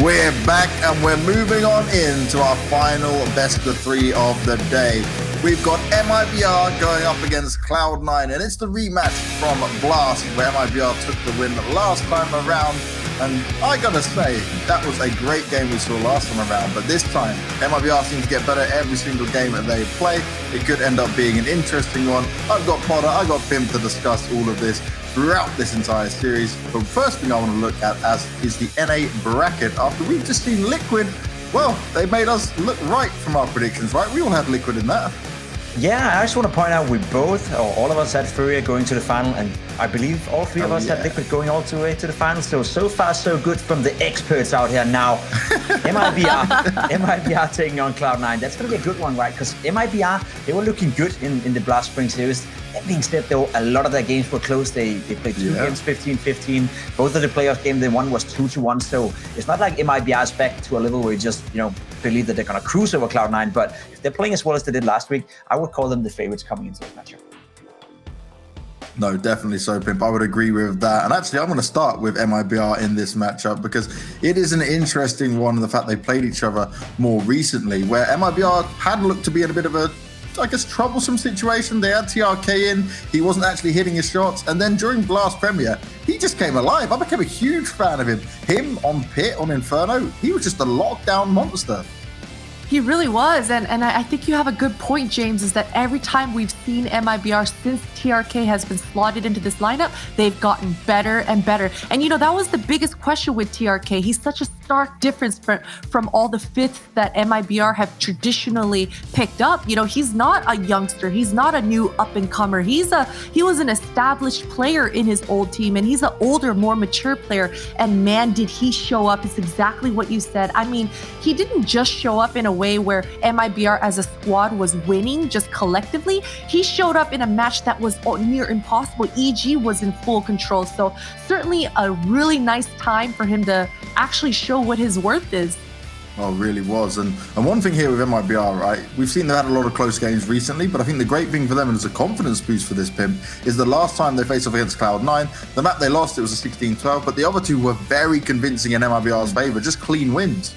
We're back and we're moving on into our final best of three of the day. We've got MIBR going up against Cloud9, and it's the rematch from Blast, where MIBR took the win last time around. And I gotta say, that was a great game we saw last time around, but this time, MIBR seems to get better every single game that they play. It could end up being an interesting one. I've got Potter, I've got Pim to discuss all of this throughout this entire series. But first thing I want to look at is the NA bracket. After we've just seen Liquid, well, they made us look right from our predictions, right? We all had Liquid in that. Yeah, I just want to point out we both, or all of us had Furia going to the final, and I believe all three of us had Liquid going all the way to the final. So far, so good from the experts out here now. MIBR taking on Cloud9. That's going to be a good one, right? Because MIBR, they were looking good in the Blast Spring series. That being said, though, a lot of their games were close. They played two games, 15-15. Both of the playoff games they won was 2-1. So it's not like MIBR is back to a level where you just, believe that they're going to cruise over Cloud9. But if they're playing as well as they did last week, I would call them the favorites coming into this matchup. No, definitely so, Pimp. I would agree with that. And actually, I'm going to start with MIBR in this matchup because it is an interesting one, the fact they played each other more recently, where MIBR had looked to be in a bit of a, I guess, troublesome situation. They had TRK in, he wasn't actually hitting his shots, and then during Blast Premier, he just came alive. I became a huge fan of him. Him on Pit, on Inferno, he was just a lockdown monster. He really was, and I think you have a good point, James, is that every time we've seen MIBR since TRK has been slotted into this lineup, they've gotten better and better. And that was the biggest question with TRK. He's such a stark difference from all the fifths that MIBR have traditionally picked up. He's not a youngster. He's not a new up-and-comer. He was an established player in his old team, and he's an older, more mature player. And man, did he show up. It's exactly what you said. I mean, he didn't just show up in a way where MIBR as a squad was winning just collectively. He showed up in a match that was near impossible. EG was in full control. So certainly a really nice time for him to actually show what his worth is. Oh, it really was. And one thing here with MIBR, right, we've seen they've had a lot of close games recently, but I think the great thing for them, and it's a confidence boost for this Pimp, is the last time they faced off against Cloud9, the map they lost, it was a 16-12, but the other two were very convincing in MIBR's favor, just clean wins.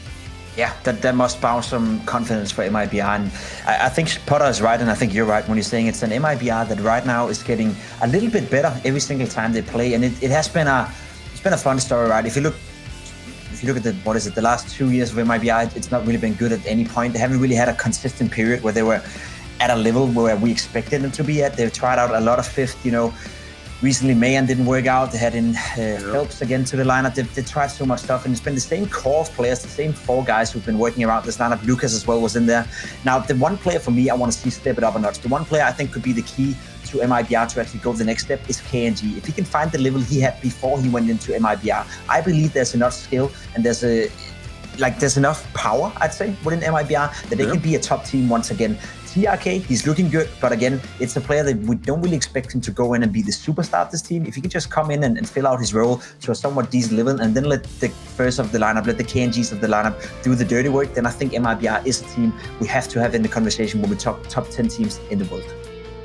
Yeah, that must bounce some confidence for MIBR. And I think Potter is right, and I think you're right when you're saying it's an MIBR that right now is getting a little bit better every single time they play. And it has been a fun story, right? If you look at the last 2 years of MIBR, it's not really been good at any point. They haven't really had a consistent period where they were at a level where we expected them to be at. They've tried out a lot of fifth, Recently, Mayan didn't work out. They had in Phelps again to the lineup. They tried so much stuff, and it's been the same core of players, the same four guys who've been working around this lineup. Lucas as well was in there. Now, the one player for me I want to see step it up a notch, the one player I think could be the key to MIBR to actually go the next step is KNG. If he can find the level he had before he went into MIBR, I believe there's enough skill and there's enough power, I'd say, within MIBR that they can be a top team once again. TRK, he's looking good, but again, it's a player that we don't really expect him to go in and be the superstar of this team. If he can just come in and fill out his role to a somewhat decent level and then let the first of the lineup, let the KNGs of the lineup do the dirty work, then I think MIBR is a team we have to have in the conversation when we talk top 10 teams in the world.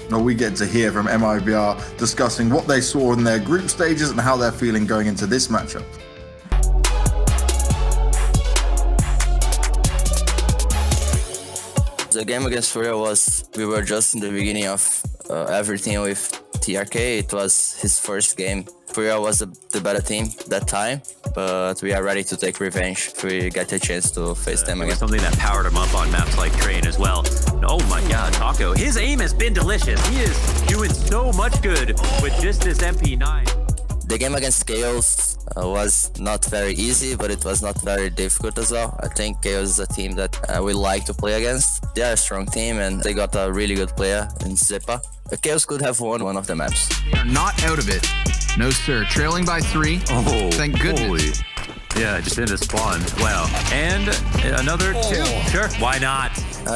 Now we get to hear from MIBR discussing what they saw in their group stages and how they're feeling going into this matchup. The game against Furia we were just in the beginning of everything with TRK. It was his first game. Furia was the better team that time, but we are ready to take revenge if we get a chance to face them again. Something that powered him up on maps like Train as well. Oh my God, Taco, his aim has been delicious. He is doing so much good with just this MP9. The game against Chaos was not very easy, but it was not very difficult as well. I think Chaos is a team that we like to play against. They are a strong team and they got a really good player in Zepa. Chaos could have won one of the maps. They're not out of it. No, sir. Trailing by 3. Oh, thank goodness. Holy. Yeah, just into spawn. Wow. And another 2. Sure, why not?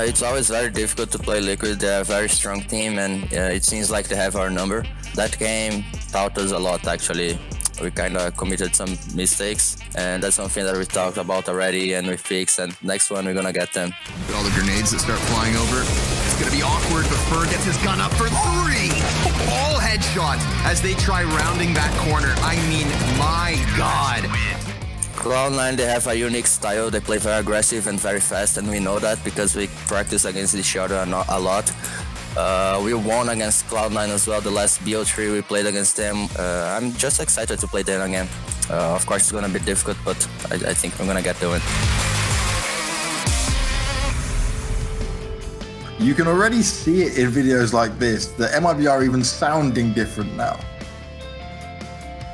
It's always very difficult to play Liquid. They're a very strong team and it seems like they have our number. That game taught us a lot, actually. We kind of committed some mistakes, and that's something that we talked about already and we fixed, and next one we're gonna get them. All the grenades that start flying over. It's gonna be awkward, but Fur gets his gun up for 3! All headshots as they try rounding that corner. I mean, my God. Cloud9, they have a unique style. They play very aggressive and very fast, and we know that because we practice against each other a lot. We won against Cloud9 as well. The last BO3 we played against them. I'm just excited to play them again. Of course, it's gonna be difficult, but I think we're gonna get to it. You can already see it in videos like this. The MIB are even sounding different now.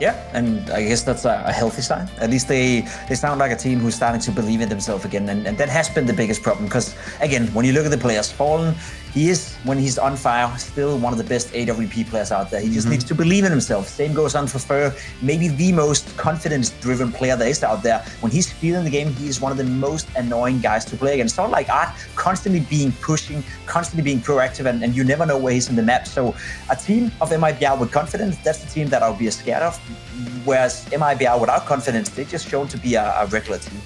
Yeah, and I guess that's a healthy sign. At least they sound like a team who's starting to believe in themselves again, and that has been the biggest problem. Because again, when you look at the players, Fallen, he is, when he's on fire, still one of the best AWP players out there. He just needs to believe in himself. Same goes on for Fer, maybe the most confidence-driven player there is out there. When he's feeling the game, he is one of the most annoying guys to play against. It's not like Art constantly being pushing, constantly being proactive, and you never know where he's in the map. So a team of MIBR with confidence, that's the team that I'll be scared of. Whereas MIBR without confidence, they're just shown to be a regular team.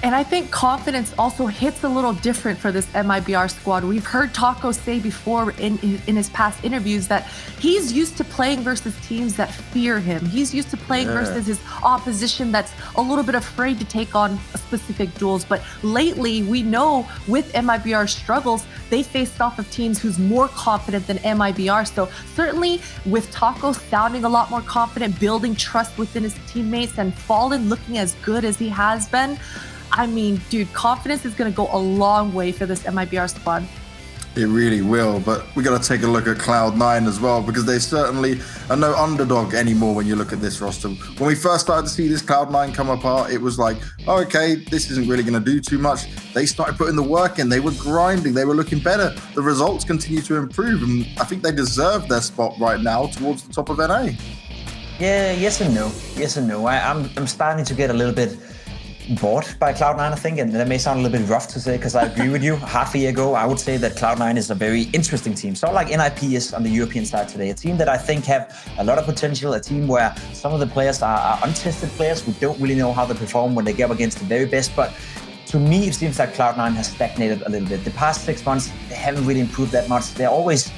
And I think confidence also hits a little different for this MIBR squad. We've heard Taco say before in his past interviews that he's used to playing versus teams that fear him. He's used to playing versus his opposition that's a little bit afraid to take on specific duels. But lately, we know with MIBR's struggles, they faced off of teams who's more confident than MIBR. So certainly with Taco sounding a lot more confident, building trust within his teammates, and Fallen looking as good as he has been, I mean, dude, confidence is going to go a long way for this MIBR squad. It really will, but we got to take a look at Cloud9 as well, because they certainly are no underdog anymore when you look at this roster. When we first started to see this Cloud9 come apart, it was like, oh, okay, this isn't really going to do too much. They started putting the work in. They were grinding. They were looking better. The results continue to improve, and I think they deserve their spot right now towards the top of NA. Yeah, yes and no. Yes and no. I'm starting to get a little bit bored by Cloud9, I think, and that may sound a little bit rough to say because I agree with you. Half a year ago, I would say that Cloud9 is a very interesting team. So like NIP is on the European side today, a team that I think have a lot of potential, a team where some of the players are untested players. We don't really know how they perform when they get up against the very best, but to me, it seems like Cloud9 has stagnated a little bit. The past 6 months, they haven't really improved that much. They're always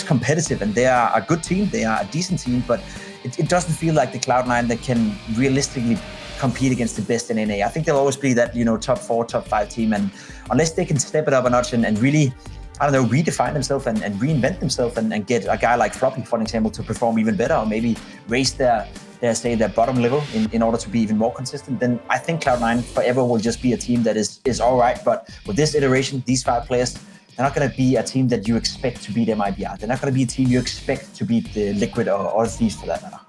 competitive, and they are a good team. They are a decent team, but it doesn't feel like the Cloud9 that can realistically compete against the best in NA. I think they'll always be that, top 4, top 5 team. And unless they can step it up a notch and really, I don't know, redefine themselves and reinvent themselves and get a guy like Floppy, for example, to perform even better, or maybe raise their bottom level in order to be even more consistent, then I think Cloud9 forever will just be a team that is all right. But with this iteration, these 5 players, they're not going to be a team that you expect to beat MIBR. They're not going to be a team you expect to beat the Liquid or Thieves for that matter.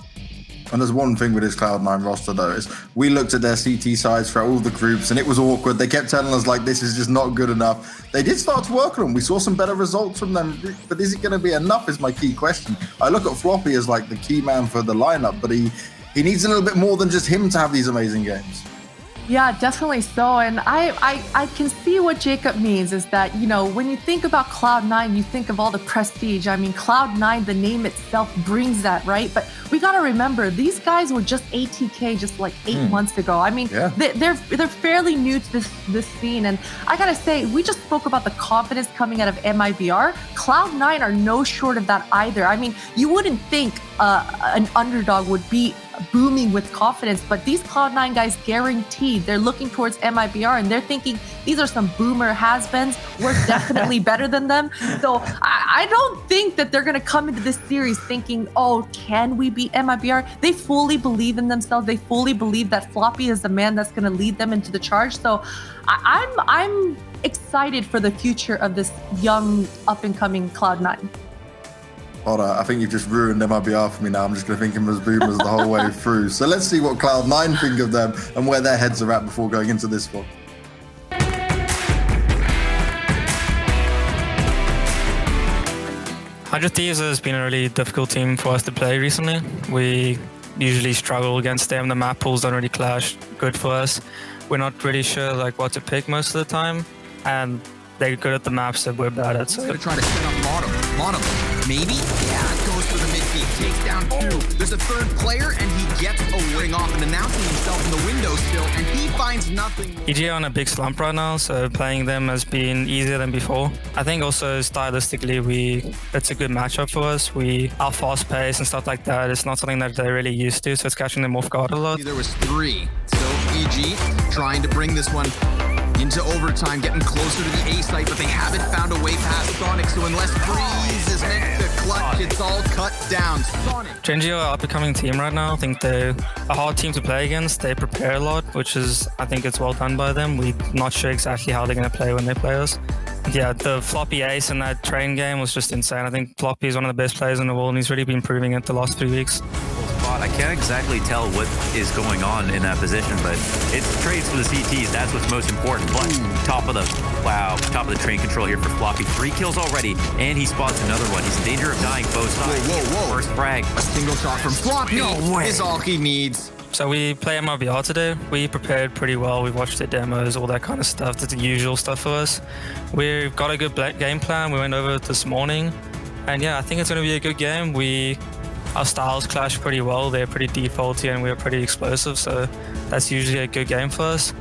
And there's one thing with this Cloud9 roster, though, is we looked at their CT sides for all the groups, and it was awkward. They kept telling us, like, this is just not good enough. They did start to work on them. We saw some better results from them, but is it going to be enough is my key question. I look at Floppy as, like, the key man for the lineup, but he needs a little bit more than just him to have these amazing games. Yeah, definitely so. And I can see what Jacob means is that, when you think about Cloud9, you think of all the prestige. I mean, Cloud9, the name itself brings that, right? But we got to remember, these guys were just ATK just like 8 months ago. I mean, they're fairly new to this scene. And I got to say, we just spoke about the confidence coming out of MIBR. Cloud9 are no short of that either. I mean, you wouldn't think an underdog would be booming with confidence, but these Cloud9 guys guaranteed they're looking towards MIBR and they're thinking these are some boomer has-beens. We're definitely better than them. So I don't think that they're going to come into this series thinking, oh, can we beat MIBR? They fully believe in themselves. They fully believe that Floppy is the man that's going to lead them into the charge. So I'm excited for the future of this young up-and-coming Cloud9. I think you've just ruined MIBR for me now. I'm just going to think him as boomers the whole way through. So let's see what Cloud9 think of them and where their heads are at before going into this one. Hydra Thieves has been a really difficult team for us to play recently. We usually struggle against them. The map pools don't really clash good for us. We're not really sure what to pick most of the time, and they're good at the maps that we're bad at. So He's gonna try to set up bottom. Maybe? Yeah, goes for the mid feed. Takes down 2. There's a third player, and he gets a ring off and announcing himself in the window still, and he finds nothing. EG are on a big slump right now, so playing them has been easier than before. I think also stylistically, it's a good matchup for us. Our fast pace and stuff like that is not something that they're really used to, so it's catching them off guard a lot. There was 3. So GG, trying to bring this one into overtime, getting closer to the A site, but they haven't found a way past Sonic, so unless Freeze is meant to clutch, it's all cut down. Sonic. Gen.G are an up-and-coming team right now. I think they're a hard team to play against. They prepare a lot, which is, I think it's well done by them. We're not sure exactly how they're going to play when they play us. Yeah, the Floppy ace in that train game was just insane. I think Floppy is one of the best players in the world, and he's really been proving it the last 3 weeks. I can't exactly tell what is going on in that position, but it's trades for the CTs. That's what's most important. But top of the train control here for Floppy. 3 kills already, and he spots another one. He's in danger of dying both sides. Whoa. First frag. A single shot from Floppy is all he needs. So we play MIBR today. We prepared pretty well. We watched their demos, all that kind of stuff. That's the usual stuff for us. We've got a good game plan. We went over it this morning. And yeah, I think it's going to be a good game. Our styles clash pretty well. They're pretty defaulty and we're pretty explosive. So that's usually a good game for us.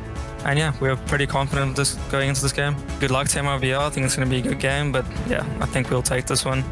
And yeah, we're pretty confident going into this game. Good luck to MIBR. I think it's going to be a good game. But yeah, I think we'll take this one.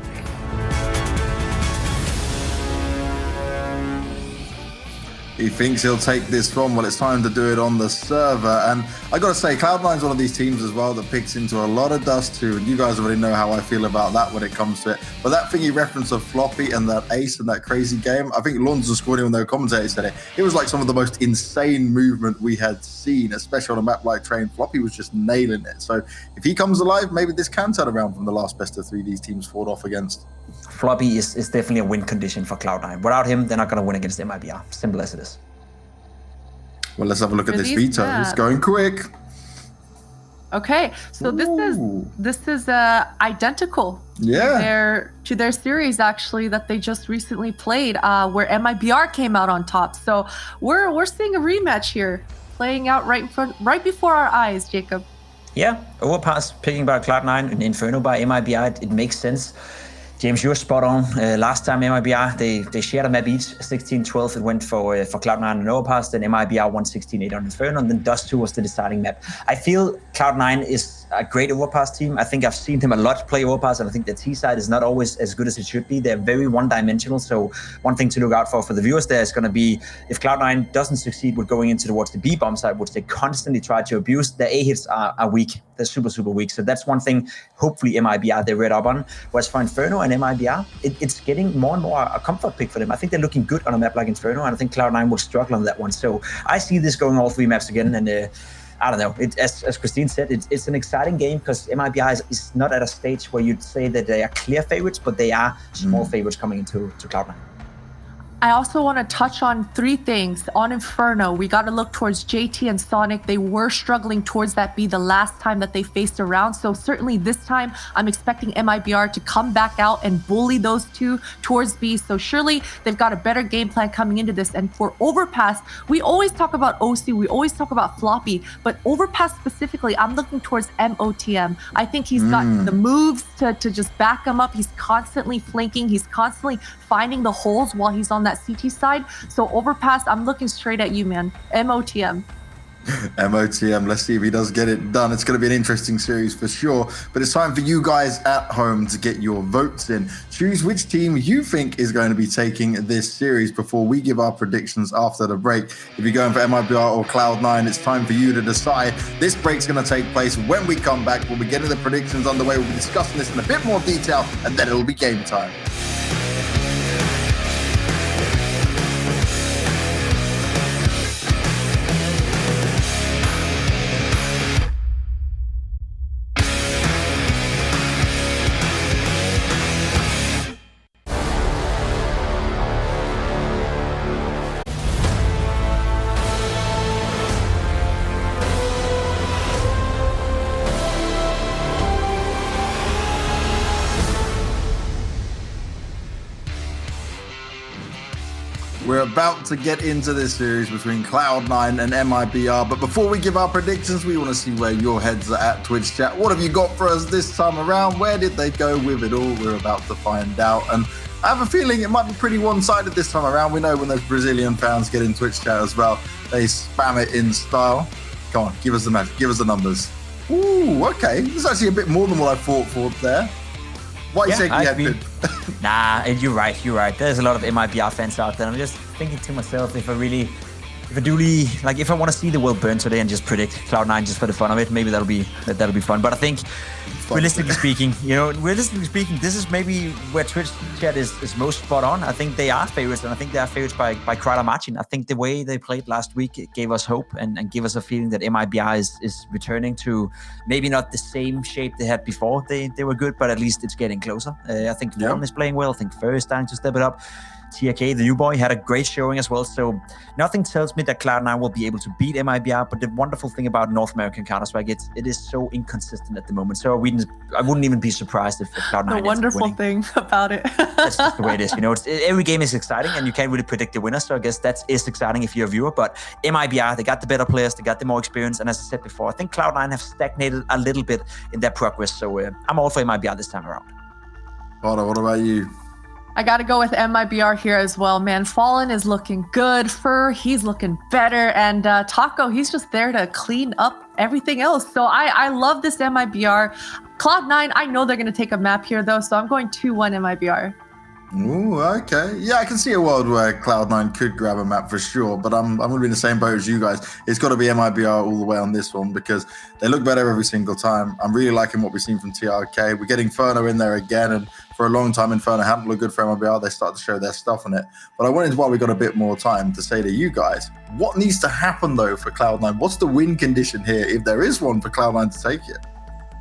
He thinks he'll take this one. Well, it's time to do it on the server. And I got to say, Cloud9's one of these teams as well that picks into a lot of dust too. And you guys already know how I feel about that when it comes to it. But that thing he referenced of Floppy and that ace and that crazy game, I think Lawns and Squaddy, when they were commentating, said it. It was like some of the most insane movement we had seen, especially on a map like Train. Floppy was just nailing it. So if he comes alive, maybe this can turn around from the last best of 3 these teams fought off against. Floppy is definitely a win condition for Cloud9. Without him, they're not going to win against MIBR. Simple as it is. Well, let's have a look at this veto. It's going quick. Okay, so this is identical. Yeah. To their series actually that they just recently played, where MIBR came out on top. So we're seeing a rematch here playing out right before our eyes, Jacob. Yeah, Overpass picking by Cloud9 and Inferno by MIBR. It makes sense. James, you're spot on. Last time MIBR, they shared a map each, 16-12. It went for Cloud9 and Overpass, then MIBR won 16-8 on Inferno, and then Dust 2 was the deciding map. I feel Cloud9 is a great Overpass team. I think I've seen them a lot play Overpass, and I think the T side is not always as good as it should be. They're very one-dimensional, so one thing to look out for the viewers there is going to be if Cloud9 doesn't succeed with going into towards the B bomb side, which they constantly try to abuse, their A hits are weak. They're super, super weak. So that's one thing, hopefully MIBR they read up on. Whereas for Inferno and MIBR, it's getting more and more a comfort pick for them. I think they're looking good on a map like Inferno, and I think Cloud9 will struggle on that one. So I see this going all 3 maps again, and I don't know. As Christine said, it's an exciting game because MIBR is not at a stage where you'd say that they are clear favorites, but they are small favorites coming into Cloud9. I also want to touch on 3 things. On Inferno, we got to look towards JT and Sonic. They were struggling towards that B the last time that they faced a round. So certainly this time, I'm expecting MIBR to come back out and bully those 2 towards B. So surely they've got a better game plan coming into this. And for Overpass, we always talk about OC, we always talk about Floppy, but Overpass specifically, I'm looking towards MOTM. I think he's got the moves to just back him up. He's constantly flanking. He's constantly finding the holes while he's on that CT side. So Overpass, I'm looking straight at you, man. MOTM. MOTM, let's see if he does get it done. It's going to be an interesting series for sure, but it's time for you guys at home to get your votes in. Choose which team you think is going to be taking this series before we give our predictions after the break. If you're going for MIBR or Cloud9, it's time for you to decide. This break's going to take place when we come back. We'll be getting the predictions underway. We'll be discussing this in a bit more detail, and then it'll be game time. We're about to get into this series between Cloud9 and MIBR, but before we give our predictions, we want to see where your heads are at, Twitch chat. What have you got for us this time around? Where did they go with it all? We're about to find out, and I have a feeling it might be pretty one-sided this time around. We know when those Brazilian fans get in Twitch chat as well, they spam it in style. Come on, give us the magic, give us the numbers. Ooh, okay, this is actually a bit more than what I thought for there. Why are you shaking your head? Nah, you're right. There's a lot of MIBR fans out there. I'm just thinking to myself, if if I want to see the world burn today and just predict Cloud9 just for the fun of it, maybe that'll be fun. But I think realistically speaking, this is maybe where Twitch chat is most spot on. I think they are favorites, and I think they are favorites by quite a margin. I think the way they played last week gave us hope and gave us a feeling that MIBR is returning to maybe not the same shape they had before. They were good, but at least it's getting closer. I think Warren is playing well. I think Fur is starting to step it up. TRK, the U-Boy, had a great showing as well, so nothing tells me that Cloud9 will be able to beat MIBR, but the wonderful thing about North American Counter-Strike, it is so inconsistent at the moment, so I wouldn't even be surprised if Cloud9 The wonderful thing about it. That's just the way it is, every game is exciting, and you can't really predict the winner, so I guess that is exciting if you're a viewer, but MIBR, they got the better players, they got the more experience, and as I said before, I think Cloud9 have stagnated a little bit in their progress, so I'm all for MIBR this time around. Potter, what about you? I got to go with MIBR here as well, man. Fallen is looking good. Fur, he's looking better. And Taco, he's just there to clean up everything else. So I love this MIBR. Cloud9, I know they're going to take a map here, though. So I'm going 2-1 MIBR. Ooh, okay. Yeah, I can see a world where Cloud9 could grab a map for sure, but I'm going to be in the same boat as you guys. It's got to be MIBR all the way on this one because they look better every single time. I'm really liking what we've seen from TRK. We're getting Inferno in there again, and for a long time, Inferno hadn't looked good for MIBR. They started to show their stuff on it. But I wanted, while we got a bit more time, to say to you guys, what needs to happen, though, for Cloud9? What's the win condition here, if there is one, for Cloud9 to take it?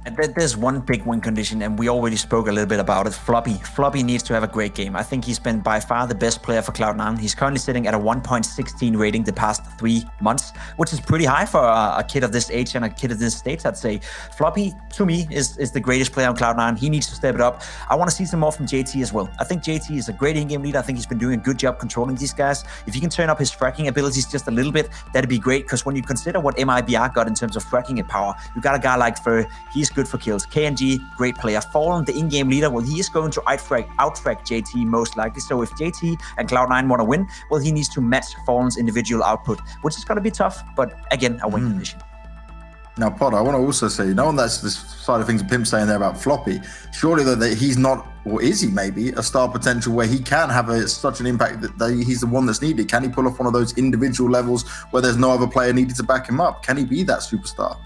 And there's one big win condition, and we already spoke a little bit about it. Floppy. Floppy needs to have a great game. I think he's been by far the best player for Cloud9. He's currently sitting at a 1.16 rating the past 3 months, which is pretty high for a kid of this age and a kid of this stage, I'd say. Floppy, to me, is the greatest player on Cloud9. He needs to step it up. I want to see some more from JT as well. I think JT is a great in-game leader. I think he's been doing a good job controlling these guys. If he can turn up his fracking abilities just a little bit, that'd be great, because when you consider what MIBR got in terms of fracking and power, you got a guy like Fur, he's good for kills. KNG, great player. Fallen, the in-game leader, well, he is going to outfrag JT most likely. So if JT and Cloud9 want to win, well, he needs to match Fallen's individual output, which is going to be tough, but again, a win condition. Now, Potter, I want to also say, knowing that's this side of things Pimp saying there about Floppy, surely though that he's not, or is he maybe, a star potential where he can have such an impact that he's the one that's needed? Can he pull off one of those individual levels where there's no other player needed to back him up? Can he be that superstar?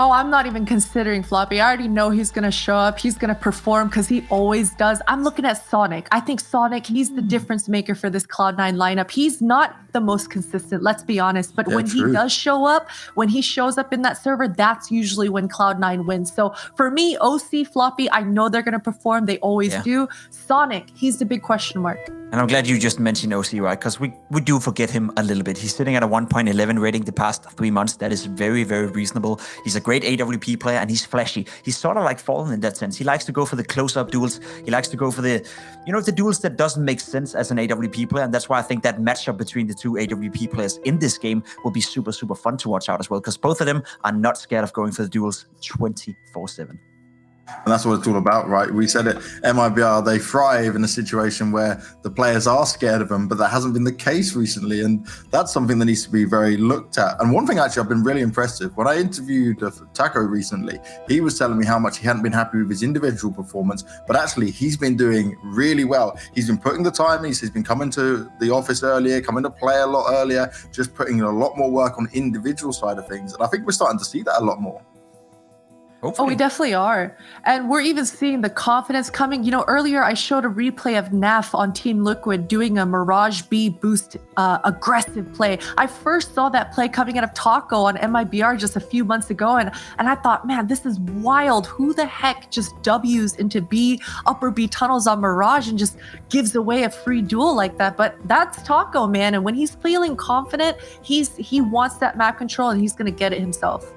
Oh, I'm not even considering Floppy. I already know he's going to show up. He's going to perform because he always does. I'm looking at Sonic. I think Sonic, he's the difference maker for this Cloud9 lineup. He's not the most consistent, let's be honest. But when he does show up, when he shows up in that server, that's usually when Cloud9 wins. So for me, OC, Floppy, I know they're going to perform. They always do. Sonic, he's the big question mark. And I'm glad you just mentioned OC, right? Because we do forget him a little bit. He's sitting at a 1.11 rating the past 3 months. That is very, very reasonable. He's a great AWP player, and he's flashy. He's sort of like Fallen in that sense. He likes to go for the close-up duels. He likes to go for the duels that doesn't make sense as an AWP player. And that's why I think that matchup between the two AWP players in this game will be super, super fun to watch out as well. Because both of them are not scared of going for the duels 24/7. And that's what it's all about, right? We said it, MIBR, they thrive in a situation where the players are scared of them, but that hasn't been the case recently. And that's something that needs to be very looked at. And one thing actually I've been really impressed with, when I interviewed Taco recently, he was telling me how much he hadn't been happy with his individual performance, but actually he's been doing really well. He's been putting the time in, he's been coming to the office earlier, coming to play a lot earlier, just putting in a lot more work on individual side of things. And I think we're starting to see that a lot more. Hopefully. Oh, we definitely are. And we're even seeing the confidence coming. Earlier I showed a replay of Naf on Team Liquid doing a Mirage B boost aggressive play. I first saw that play coming out of Taco on MIBR just a few months ago, and I thought, man, this is wild. Who the heck just W's into upper B tunnels on Mirage and just gives away a free duel like that? But that's Taco, man. And when he's feeling confident, he wants that map control, and he's going to get it himself.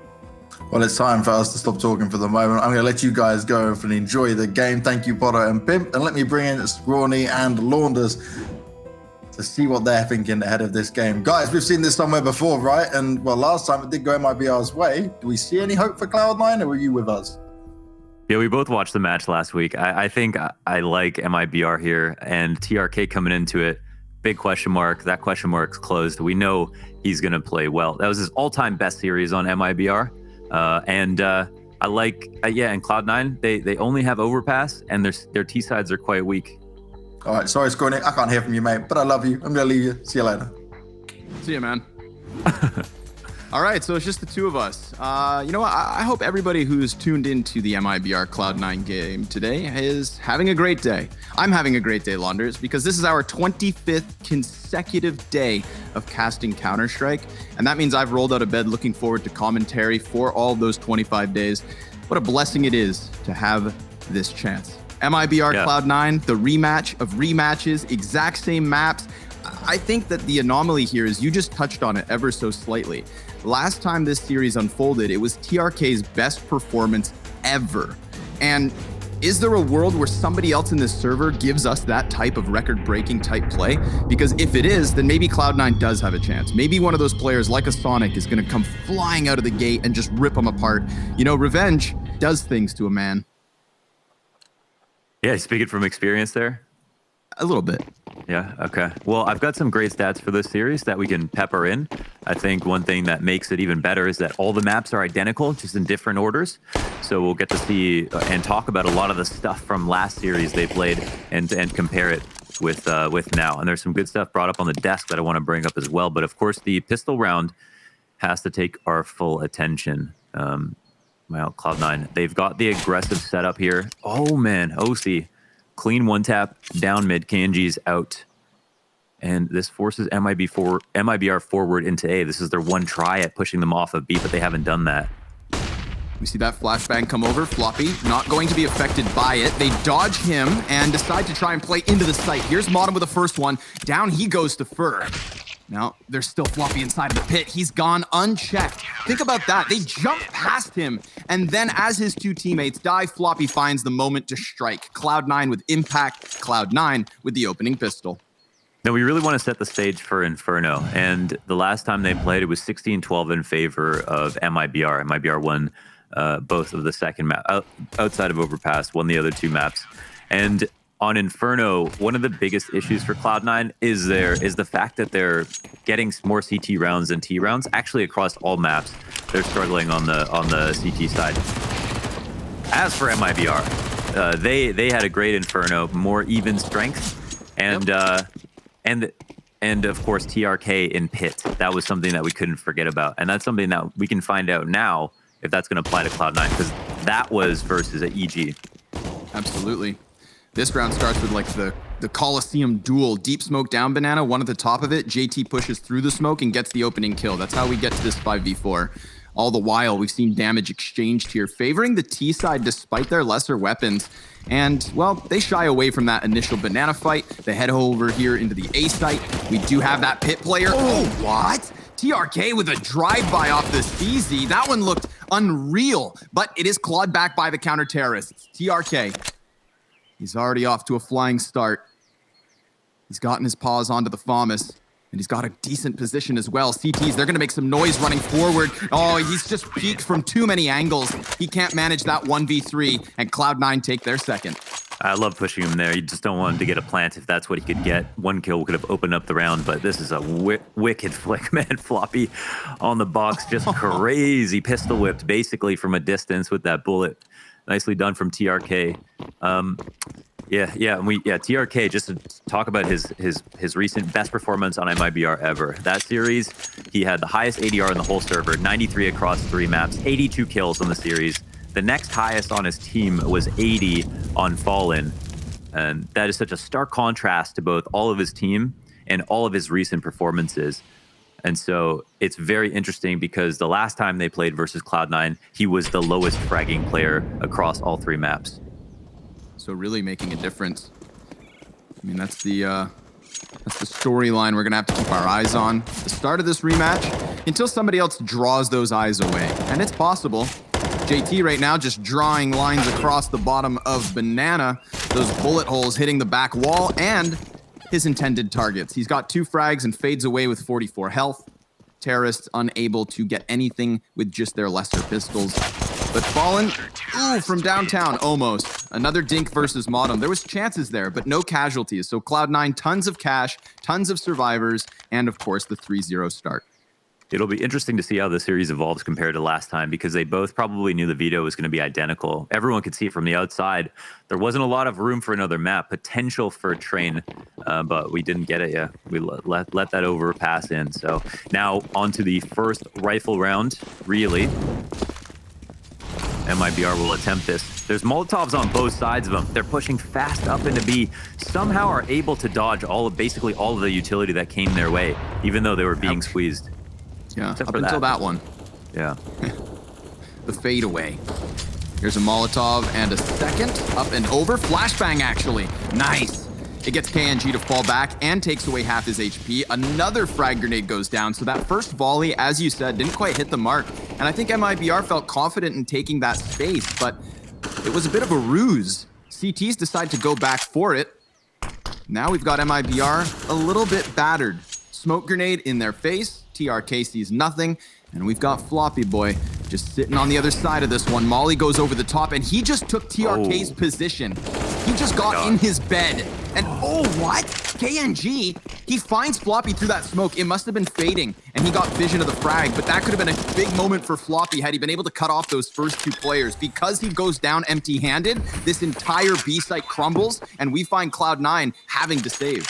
Well, it's time for us to stop talking for the moment. I'm going to let you guys go and enjoy the game. Thank you, Potter and Pimp. And let me bring in Scrawny and Launders to see what they're thinking ahead of this game. Guys, we've seen this somewhere before, right? And, well, last time it did go MIBR's way. Do we see any hope for Cloud9, or were you with us? Yeah, we both watched the match last week. I think I like MIBR here, and TRK coming into it. Big question mark. That question mark's closed. We know he's going to play well. That was his all-time best series on MIBR. I like, and Cloud9, they only have overpass, and their T sides are quite weak. All right, sorry, Scrawny, I can't hear from you, mate, but I love you. I'm gonna leave you. See you later. See you, man. All right, so it's just the two of us. You know what? I hope everybody who's tuned into the MIBR Cloud9 game today is having a great day. I'm having a great day, Launders, because this is our 25th consecutive day of casting Counter-Strike, and that means I've rolled out of bed looking forward to commentary for all those 25 days. What a blessing it is to have this chance. MIBR Cloud9, the rematch of rematches, exact same maps. I think that the anomaly here is you just touched on it ever so slightly. Last time this series unfolded, it was TRK's best performance ever. And is there a world where somebody else in this server gives us that type of record-breaking type play? Because if it is, then maybe Cloud9 does have a chance. Maybe one of those players like a Sonic is going to come flying out of the gate and just rip them apart. You know, revenge does things to a man. Yeah, speaking from experience there. A little bit. Yeah, okay. Well, I've got some great stats for this series that we can pepper in. I think one thing that makes it even better is that all the maps are identical, just in different orders. So we'll get to see and talk about a lot of the stuff from last series they played and compare it with now. And there's some good stuff brought up on the desk that I want to bring up as well. But of course, the pistol round has to take our full attention. Well, Cloud9, they've got the aggressive setup here. Oh, man, OC. Clean one tap, down mid, Kanji's out. And this forces MIBR forward into A. This is their one try at pushing them off of B, but they haven't done that. We see that flashbang come over. Floppy not going to be affected by it. They dodge him and decide to try and play into the site. Here's Modem with the first one. Down he goes to Fur. Now, there's still Floppy inside of the pit. He's gone unchecked. Think about that. They jump past him. And then as his two teammates die, Floppy finds the moment to strike. Cloud9 with impact. Cloud9 with the opening pistol. Now, we really want to set the stage for Inferno. And the last time they played, it was 16-12 in favor of MIBR. MIBR won both of the second map. Outside of Overpass, won the other two maps. And on Inferno, one of the biggest issues for Cloud9 is the fact that they're getting more CT rounds than T rounds. Actually, across all maps, they're struggling on the CT side. As for MIBR, they had a great Inferno, more even strength, and of course TRK in pit. That was something that we couldn't forget about, and that's something that we can find out now if that's going to apply to Cloud9, because that was versus an EG. Absolutely. This round starts with like the Coliseum duel. Deep smoke down Banana, one at the top of it. JT pushes through the smoke and gets the opening kill. That's how we get to this 5v4. All the while, we've seen damage exchanged here, favoring the T side despite their lesser weapons. And, well, they shy away from that initial Banana fight. They head over here into the A site. We do have that pit player. Oh, what? TRK with a drive-by off the CZ. That one looked unreal, but it is clawed back by the counter-terrorists. TRK. He's already off to a flying start. He's gotten his paws onto the FAMAS, and he's got a decent position as well. CTs, they're going to make some noise running forward. Oh, he's just peeked from too many angles. He can't manage that 1v3, and Cloud9 take their second. I love pushing him there. You just don't want him to get a plant if that's what he could get. One kill could have opened up the round, but this is a wicked flick, man. Floppy on the box, just crazy pistol whipped basically from a distance with that bullet. Nicely done from TRK. TRK, just to talk about his recent best performance on MIBR ever. That series, he had the highest ADR in the whole server, 93 across 3 maps, 82 kills on the series. The next highest on his team was 80 on Fallen. And that is such a stark contrast to both all of his team and all of his recent performances. And so it's very interesting because the last time they played versus Cloud9, he was the lowest fragging player across all 3 maps. So really making a difference. I mean, that's the storyline we're going to have to keep our eyes on. The start of this rematch, until somebody else draws those eyes away. And it's possible. JT right now just drawing lines across the bottom of Banana. Those bullet holes hitting the back wall and his intended targets. He's got 2 frags and fades away with 44 health. Terrorists unable to get anything with just their lesser pistols. But Fallen, ooh, from downtown, almost. Another Dink versus Modem. There was chances there, but no casualties. So Cloud9, tons of cash, tons of survivors, and of course the 3-0 start. It'll be interesting to see how the series evolves compared to last time, because they both probably knew the veto was going to be identical. Everyone could see it from the outside. There wasn't a lot of room for another map, potential for a train, but we didn't get it yet. We let that overpass in. So now on to the first rifle round, really. MIBR will attempt this. There's Molotovs on both sides of them. They're pushing fast up into B. Somehow are able to dodge basically all of the utility that came their way, even though they were being squeezed. Yeah, up until that one. Yeah. The fadeaway. Here's a Molotov and a second. Up and over. Flashbang, actually. Nice. It gets KNG to fall back and takes away half his HP. Another frag grenade goes down. So that first volley, as you said, didn't quite hit the mark. And I think MIBR felt confident in taking that space, but it was a bit of a ruse. CTs decide to go back for it. Now we've got MIBR a little bit battered. Smoke grenade in their face. TRK sees nothing. And we've got Floppy Boy just sitting on the other side of this one. Molly goes over the top, and he just took TRK's position. He just got in his bed. And oh, what? KNG, he finds Floppy through that smoke. It must have been fading, and he got vision of the frag, but that could have been a big moment for Floppy had he been able to cut off those first two players. Because he goes down empty-handed, this entire B site crumbles, and we find Cloud9 having to save.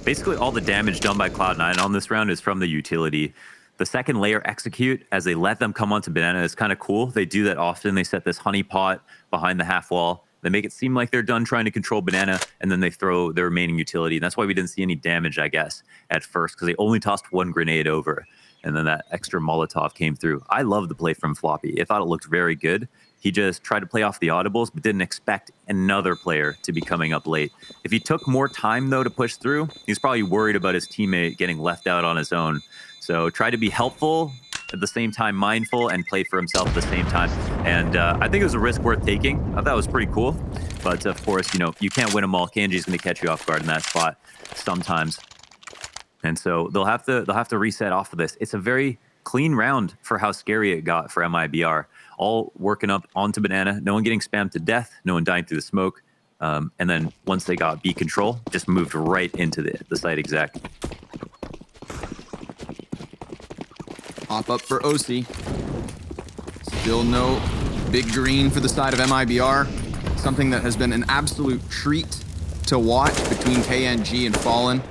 Basically, all the damage done by Cloud9 on this round is from the utility. The second layer execute, as they let them come onto Banana, is kind of cool. They do that often. They set this honeypot behind the half wall. They make it seem like they're done trying to control Banana, and then they throw their remaining utility. And that's why we didn't see any damage, I guess, at first, because they only tossed one grenade over, and then that extra Molotov came through. I love the play from Floppy. I thought it looked very good. He just tried to play off the audibles, but didn't expect another player to be coming up late. If he took more time, though, to push through, he's probably worried about his teammate getting left out on his own. So try to be helpful, at the same time mindful, and play for himself at the same time. And I think it was a risk worth taking. I thought it was pretty cool. But of course, you can't win them all. KNG's going to catch you off guard in that spot sometimes. And so they'll have to reset off of this. It's a very clean round for how scary it got for MIBR. All working up onto Banana. No one getting spammed to death. No one dying through the smoke. And then once they got B control, just moved right into the site exec. Pop up for OC. Still no big green for the side of MIBR. Something that has been an absolute treat to watch between KNG and Fallen.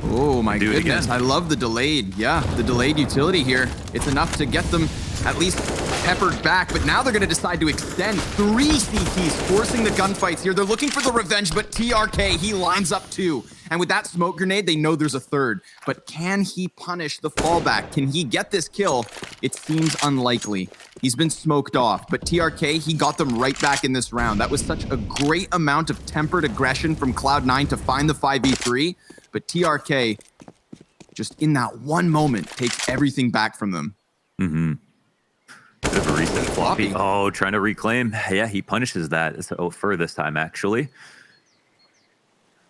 Oh my goodness, I love the delayed. Yeah, the delayed utility here. It's enough to get them at least peppered back, but now they're going to decide to extend. 3 CTs forcing the gunfights here. They're looking for the revenge, but TRK, he lines up 2. And with that smoke grenade, they know there's a third. But can he punish the fallback? Can he get this kill? It seems unlikely. He's been smoked off, but TRK, he got them right back in this round. That was such a great amount of tempered aggression from Cloud9 to find the 5v3. But TRK, just in that one moment, takes everything back from them. Mm-hmm. Bit of a reset. Floppy. Oh, trying to reclaim. Yeah, he punishes that. It's for this time, actually.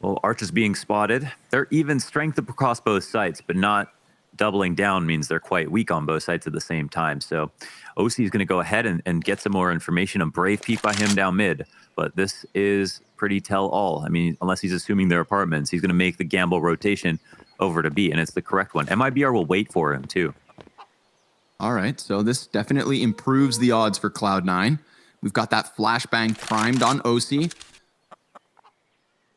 Well, Arch is being spotted. They're even strength across both sites, but not doubling down means they're quite weak on both sides at the same time. So OC is going to go ahead and get some more information. A brave peek by him down mid, but this is pretty tell-all. I mean, unless he's assuming their apartments, he's going to make the gamble rotation over to B, and it's the correct one. MIBR will wait for him, too. All right, so this definitely improves the odds for Cloud9. We've got that flashbang primed on OC.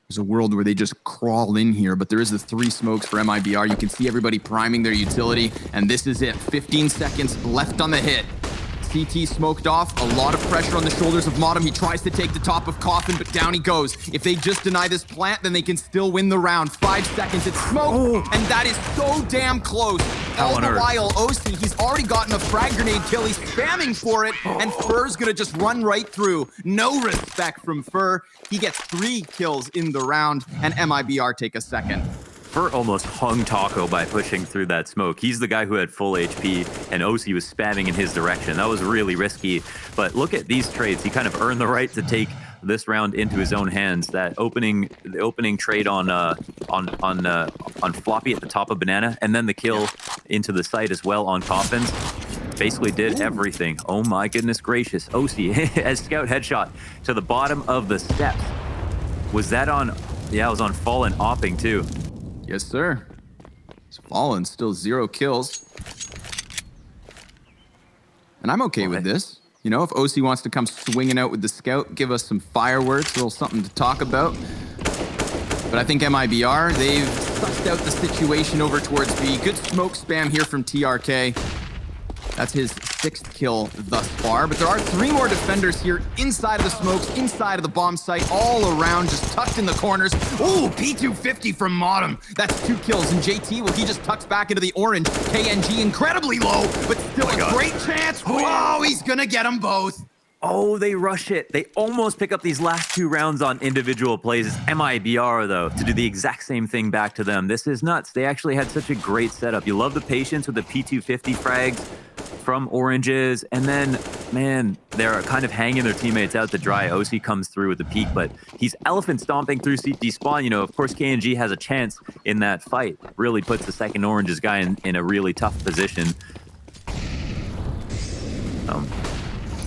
There's a world where they just crawl in here, but there is the 3 smokes for MIBR. You can see everybody priming their utility, and this is it. 15 seconds left on the hit. CT smoked off. A lot of pressure on the shoulders of Modem. He tries to take the top of Coffin, but down he goes. If they just deny this plant, then they can still win the round. 5 seconds, it's smoke, and that is so damn close. All the while, OC, he's already gotten a frag grenade kill. He's spamming for it, and Fur's gonna just run right through. No respect from Fur. He gets 3 kills in the round, and MIBR take a second. Fur almost hung Taco by pushing through that smoke. He's the guy who had full HP, and OC was spamming in his direction. That was really risky. But look at these trades. He kind of earned the right to take this round into his own hands. That the opening trade on Floppy at the top of Banana, and then the kill into the site as well on Coffins. Basically did everything. Oh my goodness gracious. OC as scout headshot to the bottom of the steps. Was that on? Yeah, it was on Fallen opping too. Yes, sir. Fallen still 0 kills. And I'm okay with this. You know, if OC wants to come swinging out with the scout, give us some fireworks, a little something to talk about. But I think MIBR, they've sussed out the situation over towards B. Good smoke spam here from TRK. That's his 6th kill thus far. But there are 3 more defenders here inside of the smokes, inside of the bomb site, all around, just tucked in the corners. Ooh, P250 from Modem. That's 2 kills. And JT, well, he just tucks back into the orange. KNG incredibly low, but still a great chance. Oh, he's gonna get them both. Oh, they rush it. They almost pick up these last 2 rounds on individual plays. It's MIBR, though, to do the exact same thing back to them. This is nuts. They actually had such a great setup. You love the patience with the P250 frags from oranges, and then, man, they're kind of hanging their teammates out to dry. OC comes through with the peak, but he's elephant stomping through CT spawn. You know, of course, KNG has a chance in that fight. Really puts the second oranges guy in a really tough position.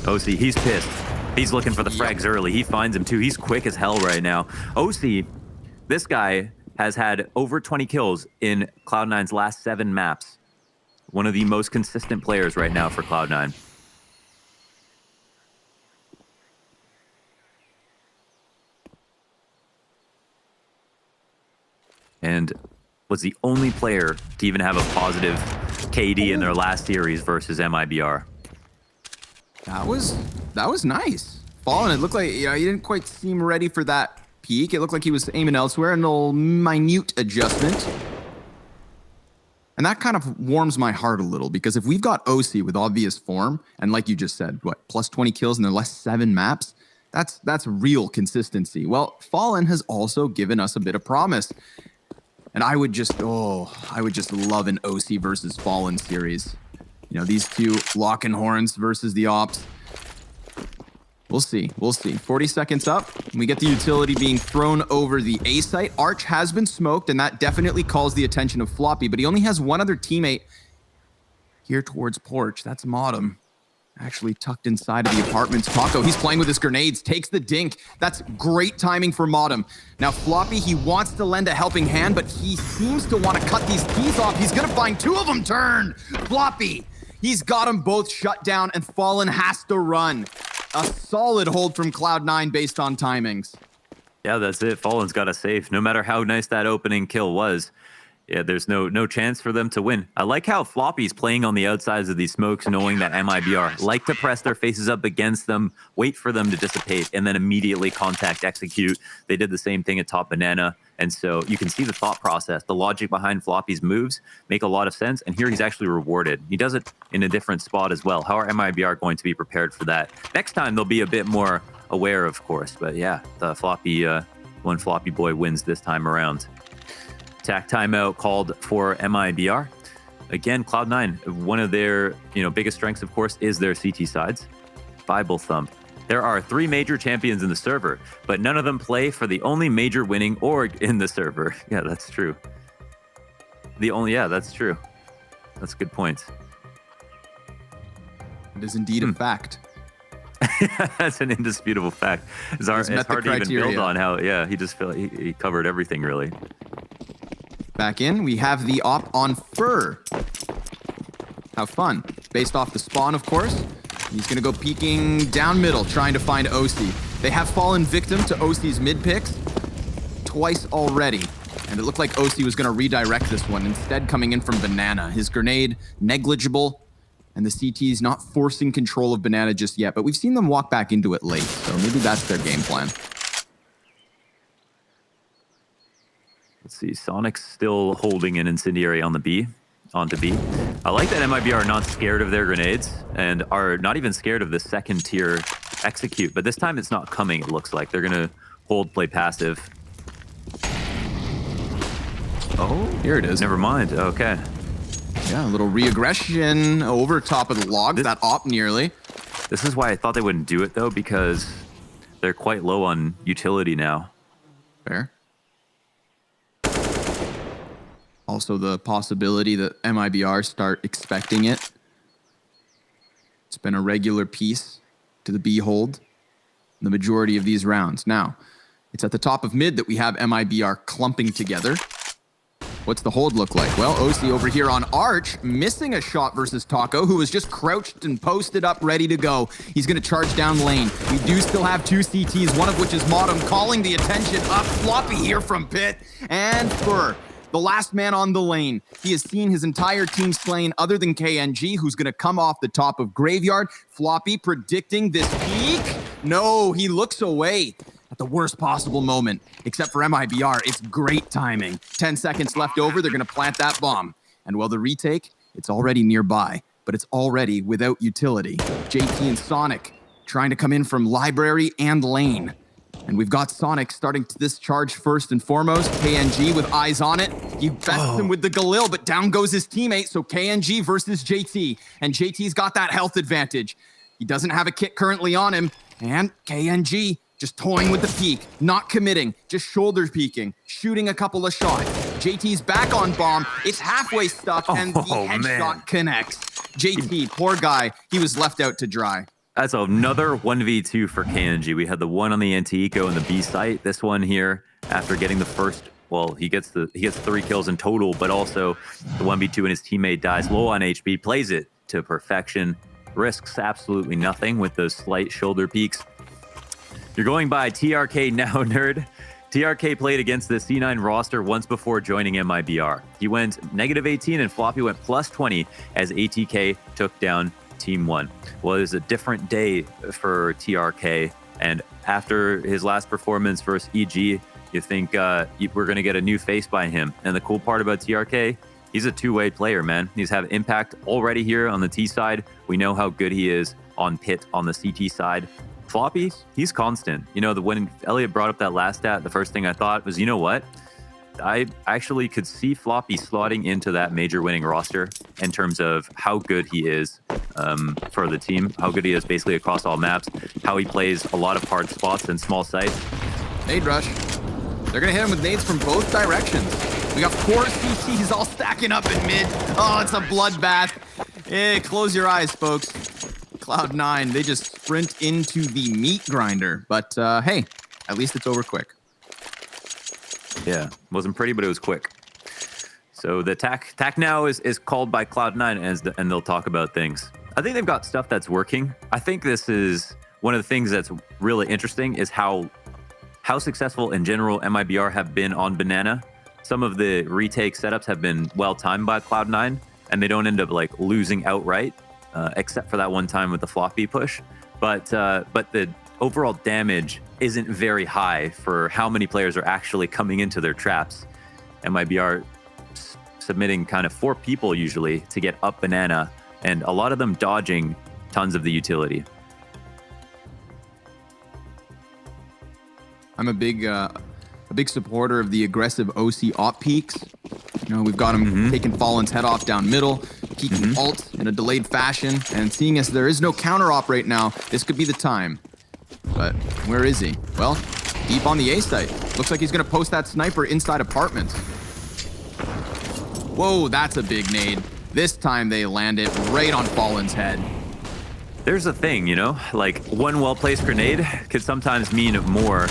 OC, he's pissed. He's looking for the frags early. He finds him too. He's quick as hell right now. OC, this guy has had over 20 kills in Cloud9's last 7 maps. One of the most consistent players right now for Cloud9. And was the only player to even have a positive KD in their last series versus MIBR. That was nice. Fallen, it looked like, you know, he didn't quite seem ready for that peak. It looked like he was aiming elsewhere, a little minute adjustment. And that kind of warms my heart a little, because if we've got OC with obvious form, and like you just said, what, plus 20 kills in their last 7 maps, that's real consistency. Well, Fallen has also given us a bit of promise. And I would just love an OC versus Fallen series. You know, these two locking horns versus the Ops. We'll see. 40 seconds up. We get the utility being thrown over the A site. Arch has been smoked, and that definitely calls the attention of Floppy, but he only has one other teammate here towards Porch. That's Modem. Actually tucked inside of the apartments. Taco, he's playing with his grenades, takes the dink. That's great timing for Modem. Now Floppy, he wants to lend a helping hand, but he seems to want to cut these keys off. He's gonna find 2 of them turn. Floppy, he's got them both shut down, and Fallen has to run. A solid hold from Cloud9 based on timings. Yeah, that's it. Fallen's got a safe. No matter how nice that opening kill was, yeah, there's no chance for them to win. I like how Floppy's playing on the outsides of these smokes, knowing that MIBR like to press their faces up against them, wait for them to dissipate, and then immediately contact execute. They did the same thing at Top Banana. And so you can see the thought process, the logic behind Floppy's moves make a lot of sense. And here he's actually rewarded. He does it in a different spot as well. How are MIBR going to be prepared for that? Next time they'll be a bit more aware, of course. But yeah, the Floppy, one Floppy boy wins this time around. Attack timeout called for MIBR. Again, Cloud9, one of their biggest strengths, of course, is their CT sides. Bible thump. There are 3 major champions in the server, but none of them play for the only major winning org in the server. Yeah, that's true. That's true. That's a good point. It is indeed a fact. That's an indisputable fact. It's hard to even build on how, he covered everything, really. Back in, we have the op on Fur. How fun. Based off the spawn, of course. He's going to go peeking down middle, trying to find OC. They have fallen victim to OC's mid picks twice already. And it looked like OC was going to redirect this one, instead coming in from Banana. His grenade, negligible, and the CT's not forcing control of Banana just yet. But we've seen them walk back into it late, so maybe that's their game plan. Let's see, Sonic's still holding an incendiary on the B. Onto B. I like that MIBR are not scared of their grenades and are not even scared of the second tier execute, but this time it's not coming, it looks like. They're gonna hold, play passive. Oh, here it is. Never mind, okay. Yeah, a little re-aggression over top of the logs, that op nearly. This is why I thought they wouldn't do it though, because they're quite low on utility now. Fair. Also the possibility that MIBR start expecting it. It's been a regular piece to the B hold in the majority of these rounds. Now, it's at the top of mid that we have MIBR clumping together. What's the hold look like? Well, OC over here on Arch, missing a shot versus Taco, who was just crouched and posted up, ready to go. He's going to charge down lane. We do still have 2 CTs, one of which is Modem, calling the attention up. Floppy here from Pit, and Fur, the last man on the lane. He has seen his entire team slain other than KNG, who's going to come off the top of Graveyard. Floppy predicting this peak. No, he looks away at the worst possible moment, except for MIBR. It's great timing. 10 seconds left over. They're going to plant that bomb. And well, the retake, it's already nearby, but it's already without utility. JT and Sonic trying to come in from library and lane. And we've got Sonic starting to this charge first and foremost. KNG with eyes on it. He bests him with the Galil, but down goes his teammate. So KNG versus JT. And JT's got that health advantage. He doesn't have a kit currently on him. And KNG just toying with the peek, not committing, just shoulder peeking, shooting a couple of shots. JT's back on bomb. It's halfway stuck, and the headshot connects. JT, poor guy, he was left out to dry. That's another 1v2 for KNG. We had the one on the anti-eco and the B site. This one here, after getting the first, well, he gets 3 kills in total, but also the 1v2 and his teammate dies low on HP, plays it to perfection, risks absolutely nothing with those slight shoulder peaks. You're going by TRK now, nerd. TRK played against the C9 roster once before joining MIBR. He went -18 and Floppy went +20 as ATK took down Team 1. Well, it was a different day for TRK, and after his last performance versus EG, you think we're going to get a new face by him. And the cool part about TRK, he's a two-way player, man. He's had impact already here on the T side. We know how good he is on Pit on the CT side. Floppy, he's constant. You know, when Elliot brought up that last stat, the first thing I thought was, you know what? I actually could see Floppy slotting into that major winning roster in terms of how good he is for the team, how good he is basically across all maps, how he plays a lot of hard spots and small sites. Nade rush. They're going to hit him with nades from both directions. We got 4 CTs all stacking up in mid. Oh, it's a bloodbath. Hey, close your eyes, folks. Cloud9, they just sprint into the meat grinder. But hey, at least it's over quick. Yeah, wasn't pretty, but it was quick. So the attack now is called by Cloud9 and they'll talk about things. I think they've got stuff that's working. I think this is one of the things that's really interesting is how successful in general MIBR have been on Banana. Some of the retake setups have been well timed by Cloud9 and they don't end up like losing outright. Except for that one time with the Floppy push. But the overall damage isn't very high for how many players are actually coming into their traps. MIBR submitting kind of 4 people usually to get up Banana, and a lot of them dodging tons of the utility. I'm a big supporter of the aggressive OC op peaks. You know, we've got him taking Fallen's head off down middle, peeking ult in a delayed fashion, and seeing as there is no counter op right now, this could be the time. But where is he? Well, deep on the A site. Looks like he's gonna post that sniper inside apartments. Whoa, that's a big nade. This time they land it right on Fallen's head. There's a thing, you know, like one well-placed grenade could sometimes mean more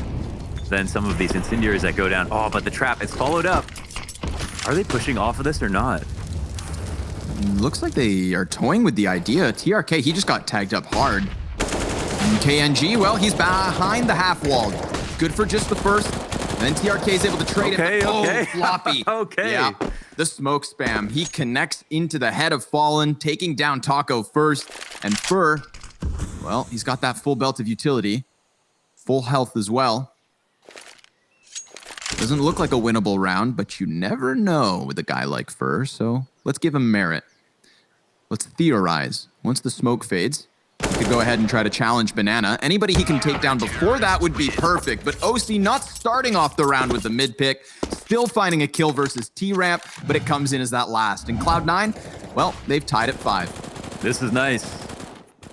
than some of these incendiaries that go down. Oh, but the trap, it's followed up. Are they pushing off of this or not? Looks like they are toying with the idea. TRK, he just got tagged up hard. And KNG, well, he's behind the half wall. Good for just the first. And then TRK is able to trade it. Okay. Floppy. Okay. Yeah, the smoke spam. He connects into the head of Fallen, taking down Taco first. And Fur, well, he's got that full belt of utility. Full health as well. Doesn't look like a winnable round, but you never know with a guy like Fur, so let's give him merit. Let's theorize. Once the smoke fades, he could go ahead and try to challenge Banana. Anybody he can take down before that would be perfect, but OC not starting off the round with the mid pick, still finding a kill versus T-Ramp, but it comes in as that last. And Cloud9, well, they've tied at 5. This is nice.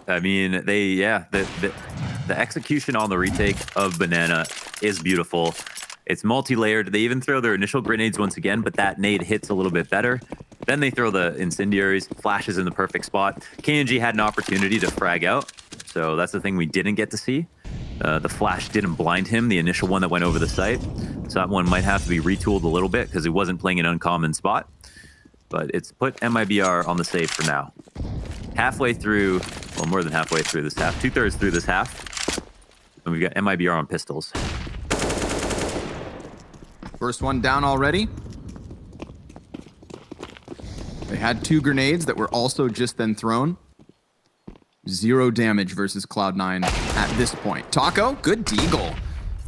I mean, the execution on the retake of Banana is beautiful. It's multi-layered. They even throw their initial grenades once again, but that nade hits a little bit better. Then they throw the incendiaries, flashes in the perfect spot. KNG had an opportunity to frag out, so that's the thing we didn't get to see. The flash didn't blind him, the initial one that went over the site. So that one might have to be retooled a little bit because he wasn't playing an uncommon spot. But it's put MIBR on the save for now. Halfway through, well, more than halfway through this half, 2/3 through this half, and we've got MIBR on pistols. First one down already. They had 2 grenades that were also just then thrown. 0 damage versus Cloud9 at this point. Taco, good deagle.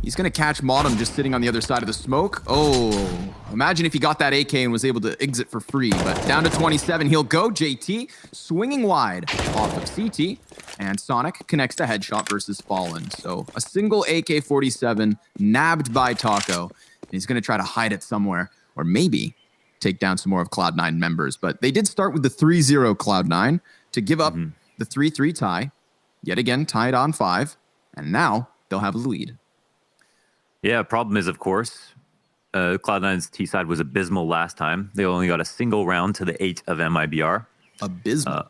He's going to catch Modem just sitting on the other side of the smoke. Oh, imagine if he got that AK and was able to exit for free. But down to 27, he'll go. JT swinging wide off of CT. And Sonic connects to headshot versus Fallen. So a single AK-47 nabbed by Taco. And he's going to try to hide it somewhere. Or maybe take down some more of Cloud9 members. But they did start with the 3-0 Cloud9 to give up the 3-3 tie. Yet again, tied on 5. And now they'll have a lead. Yeah, problem is, of course, Cloud9's T side was abysmal last time. They only got a single round to the 8 of MIBR. Abysmal.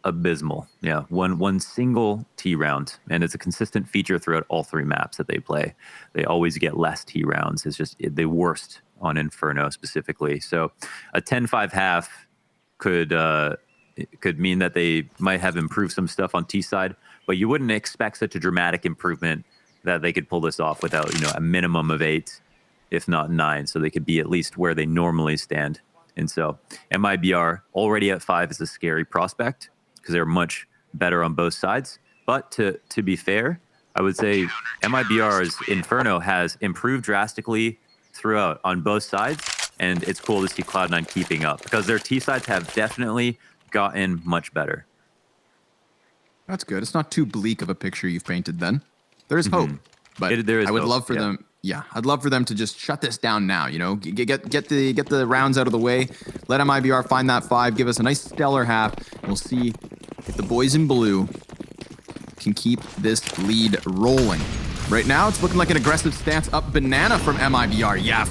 Abysmal. Yeah, one single T round. And it's a consistent feature throughout all 3 maps that they play. They always get less T rounds. It's just the worst on Inferno specifically. So a 10-5 half could mean that they might have improved some stuff on T side, but you wouldn't expect such a dramatic improvement that they could pull this off without, a minimum of 8, if not 9. So they could be at least where they normally stand. And so MIBR already at 5 is a scary prospect because they're much better on both sides. But to be fair, I would say MIBR's Inferno has improved drastically throughout on both sides. And it's cool to see Cloud9 keeping up because their T sides have definitely gotten much better. That's good. It's not too bleak of a picture you've painted then. There's hope, but I would love for them. Yeah, I'd love for them to just shut this down now. Get the rounds out of the way. Let MIBR find that 5. Give us a nice stellar half. We'll see if the boys in blue can keep this lead rolling. Right now, it's looking like an aggressive stance up banana from MIBR. Yeah,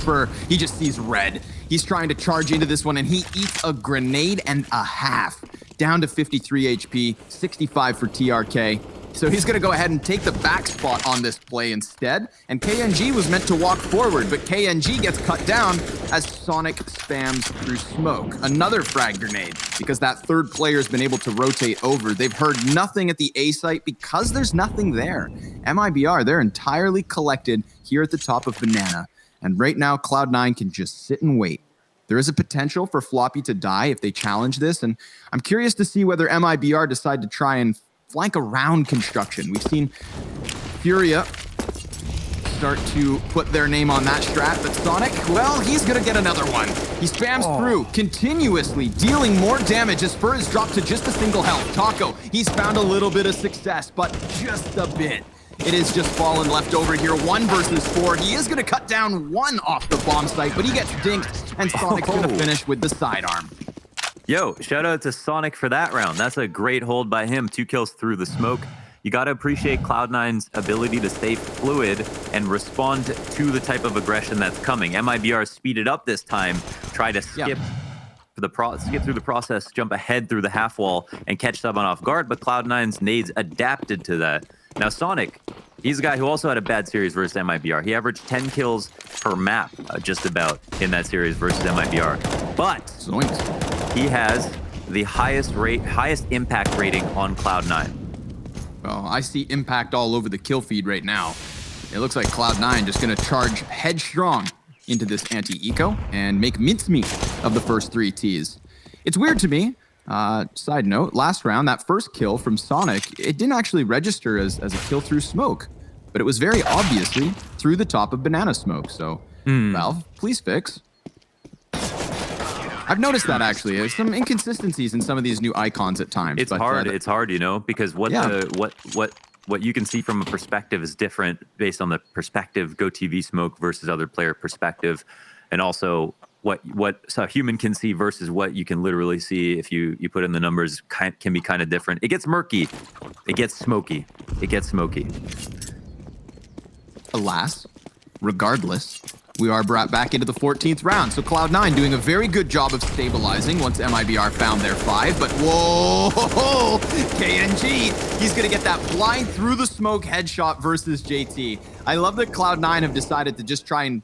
he just sees red. He's trying to charge into this one, and he eats a grenade and a half. Down to 53 HP, 65 for TRK. So he's going to go ahead and take the back spot on this play instead. And KNG was meant to walk forward, but KNG gets cut down as Sonic spams through smoke. Another frag grenade, because that third player's been able to rotate over. They've heard nothing at the A site because there's nothing there. MIBR, they're entirely collected here at the top of Banana. And right now, Cloud9 can just sit and wait. There is a potential for Floppy to die if they challenge this. And I'm curious to see whether MIBR decide to try and flank around construction. We've seen Furia start to put their name on that strat, but Sonic, well, he's gonna get another one. He spams through continuously, dealing more damage as Fur is dropped to just a single health. Taco, he's found a little bit of success, but just a bit. It is just Fallen left over here, 1 versus 4. He is gonna cut down 1 off the bomb site, but he gets dinked, and Sonic's gonna finish with the sidearm. Yo, shout out to Sonic for that round. That's a great hold by him. 2 kills through the smoke. You got to appreciate Cloud9's ability to stay fluid and respond to the type of aggression that's coming. MIBR speeded up this time, try to skip through the process, jump ahead through the half wall, and catch someone off guard, but Cloud9's nades adapted to that. Now, Sonic, he's a guy who also had a bad series versus MIBR. He averaged 10 kills per map, just about, in that series versus MIBR. But he has the highest impact rating on Cloud9. Well, I see impact all over the kill feed right now. It looks like Cloud9 just going to charge headstrong into this anti-eco and make mincemeat of the first 3 Ts. It's weird to me. Side note, last round, that first kill from Sonic, it didn't actually register as a kill through smoke, but it was very obviously through the top of banana smoke. So, Valve, please fix. I've noticed that actually. There's some inconsistencies in some of these new icons at times. It's hard. It's hard, because what you can see from a perspective is different based on the perspective GoTV smoke versus other player perspective, and also what a human can see versus what you can literally see if you put in the numbers can be kind of different. It gets murky. It gets smoky. Alas, regardless, we are brought back into the 14th round. So Cloud9 doing a very good job of stabilizing once MIBR found their 5. But whoa, KNG, he's going to get that blind through the smoke headshot versus JT. I love that Cloud9 have decided to just try and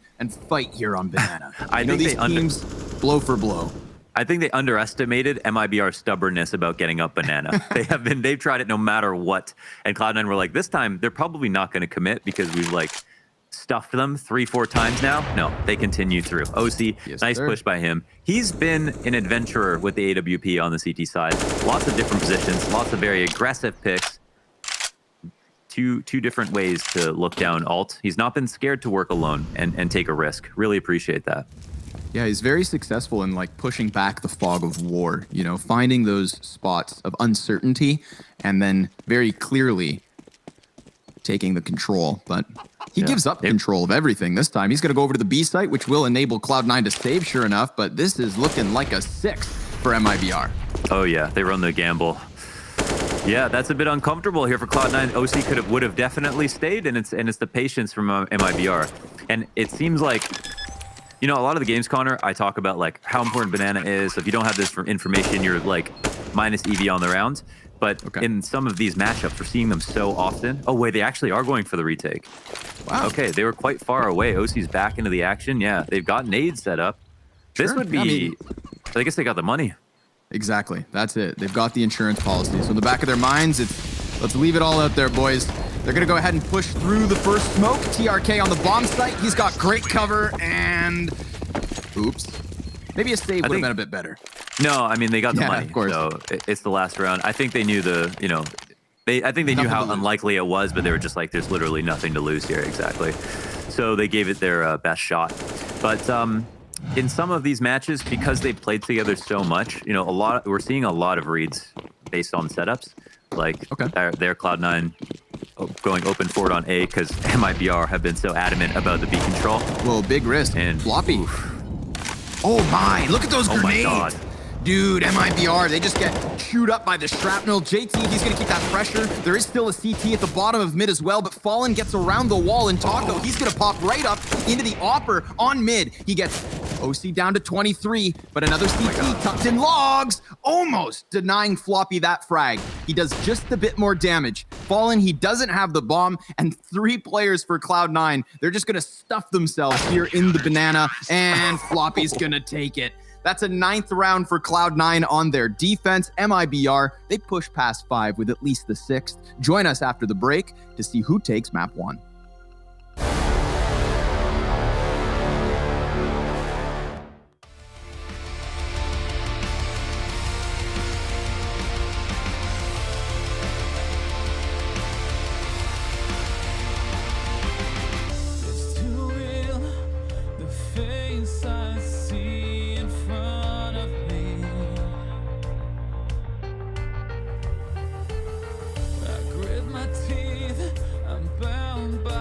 fight here on Banana. I know think these teams blow for blow. I think they underestimated MIBR's stubbornness about getting up Banana. They've tried it no matter what. And Cloud9 were like, this time they're probably not going to commit because we've like stuffed them 3-4 times now. No, they continue through. OC, Yes, nice sir. push by him. He's been an adventurer with the AWP on the CT side. Lots of different positions, lots of very aggressive picks. Two different ways to look down ult. He's not been scared to work alone and take a risk. Really appreciate that. Yeah, he's very successful in like pushing back the fog of war, you know, finding those spots of uncertainty and then very clearly taking the control. But he gives up control of everything this time. He's going to go over to the B site, which will enable Cloud9 to save, sure enough. But this is looking like a 6 for MIBR. Oh yeah, they run the gamble. Yeah, that's a bit uncomfortable here for Cloud9. OC would have definitely stayed, and it's the patience from MIBR. And it seems like, you know, a lot of the games, Connor, I talk about like how important Banana is. If you don't have this information, you're like minus EV on the round. But in some of these matchups, we're seeing them so often. Oh wait, they actually are going for the retake. Wow. Okay, they were quite far away. OC's back into the action. Yeah, they've got nades set up. This Sure. would be, I guess they got the money. Exactly. That's it. They've got the insurance policy. So in the back of their minds, it's let's leave it all out there, boys. They're going to go ahead and push through the first smoke. TRK on the bomb site. He's got great cover and... Oops. Maybe a save would have been a bit better. No, I mean, they got the money. Of course. So it's the last round. I think they knew I think they knew how unlikely it was, but they were just like, there's literally nothing to lose here. Exactly. So they gave it their best shot. But in some of these matches, because they've played together so much, you know, we're seeing a lot of reads based on setups. Like their Cloud9 going open forward on A because MIBR have been so adamant about the B control. Whoa, big risk. And Floppy. Oh my, look at those grenades. my God. Dude, MIBR, they just get chewed up by the shrapnel. JT, he's gonna keep that pressure. There is still a CT at the bottom of mid as well, but Fallen gets around the wall, and Taco, he's gonna pop right up into the Opper on mid. He gets OC down to 23, but another CT tucked in logs, almost denying Floppy that frag. He does just a bit more damage. Fallen, he doesn't have the bomb, and 3 players for Cloud9. They're just gonna stuff themselves here in the Banana, and Floppy's gonna take it. That's a 9th round for Cloud9 on their defense. MIBR, they push past 5 with at least the 6th. Join us after the break to see who takes map 1. It's too real, the face I see in front of me. I grit my teeth, I'm bound by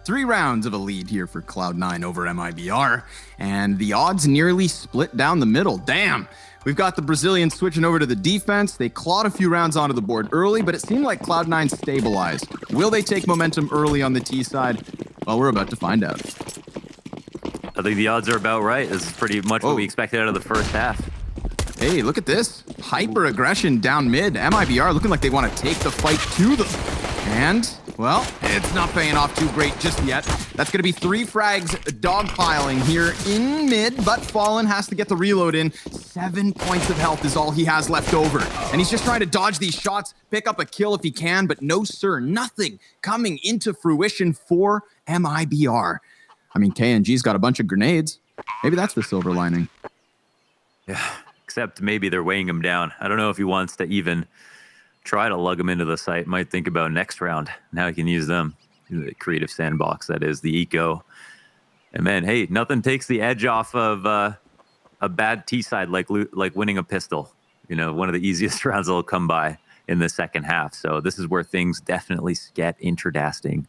3 rounds of a lead here for Cloud9 over MIBR, and the odds nearly split down the middle. Damn. We've got the Brazilians switching over to the defense. They clawed a few rounds onto the board early, but it seemed like Cloud9 stabilized. Will they take momentum early on the T side? Well, we're about to find out. I think the odds are about right. This is pretty much what we expected out of the first half. Hey, look at this. Hyper aggression down mid. MIBR looking like they want to take the fight to them. And, well, it's not paying off too great just yet. That's going to be 3 frags dogpiling here in mid, but Fallen has to get the reload in. 7 points of health is all he has left over. And he's just trying to dodge these shots, pick up a kill if he can, but no, sir, nothing coming into fruition for MIBR. I mean, KNG's got a bunch of grenades. Maybe that's the silver lining. Yeah, except maybe they're weighing him down. I don't know if he wants to even try to lug him into the site. Might think about next round. Now he can use them. The creative sandbox, that is, the eco. And man, hey, nothing takes the edge off of a bad T side like winning a pistol. You know, one of the easiest rounds that'll come by in the second half. So this is where things definitely get interesting.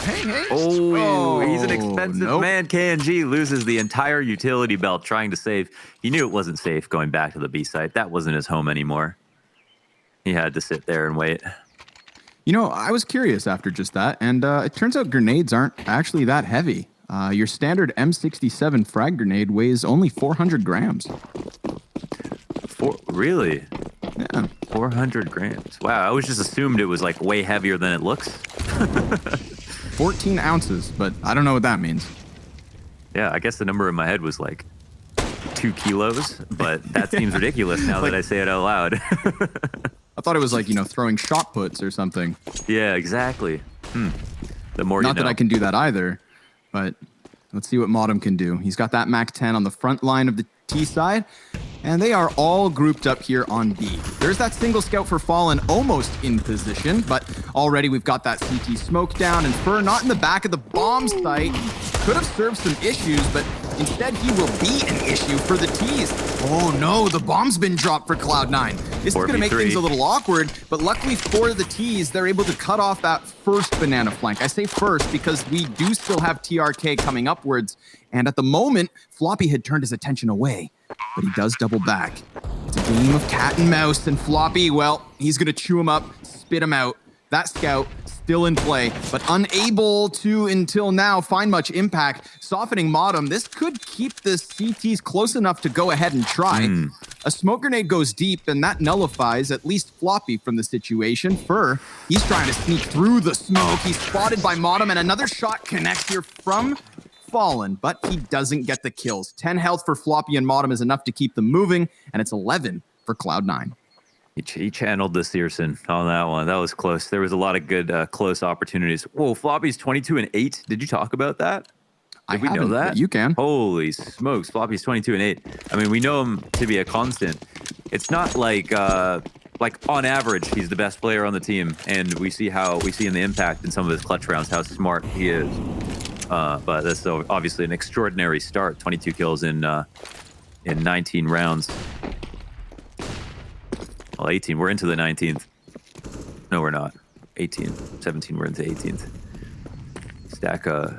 Hey. Oh, he's an expensive man. KNG loses the entire utility belt trying to save. He knew it wasn't safe going back to the B site. That wasn't his home anymore. He had to sit there and wait. You know, I was curious after just that, and it turns out grenades aren't actually that heavy. Your standard M67 frag grenade weighs only 400 grams. Really? Yeah. 400 grams. Wow, I always just assumed it was like way heavier than it looks. 14 ounces, but I don't know what that means. Yeah, I guess the number in my head was like 2 kilos, but that seems ridiculous now that I say it out loud. I thought it was like, you know, throwing shot puts or something. Yeah, exactly. The more Not you know. that I can do that either, but let's see what Modem can do. He's got that Mac 10 on the front line of the T side, and they are all grouped up here on B. There's that single scout for Fallen almost in position, but already we've got that CT smoke down, and Fur not in the back of the bomb site. Could have served some issues, but instead he will be an issue for the T's. Oh no, the bomb's been dropped for Cloud9. This is going to make 4v3. things a little awkward, but luckily for the T's, they're able to cut off that first banana flank. I say first because we do still have TRK coming upwards, and at the moment, Floppy had turned his attention away, but he does double back. It's a game of cat and mouse, and Floppy, well, he's going to chew him up, spit him out. That scout still in play, but unable to, until now, find much impact. Softening Modem, this could keep the CTs close enough to go ahead and try. A smoke grenade goes deep, and that nullifies at least Floppy from the situation. Fur, he's trying to sneak through the smoke. He's spotted by Modem, and another shot connects here from Fallen, but he doesn't get the kills. 10 health for Floppy and Modem is enough to keep them moving, and it's 11 for Cloud9. He channeled the Searson on that one. That was close. There was a lot of good close opportunities. Whoa, Floppy's 22-8. Did you talk about that? Did we know haven't, that? but you can. Holy smokes, Floppy's 22-8. I mean, we know him to be a constant. It's not like on average, he's the best player on the team, and we see in the impact in some of his clutch rounds how smart he is. But that's obviously an extraordinary start. 22 kills in 19 rounds. Well, 18. We're into the 19th. No, we're not. 18. 17. We're into 18th.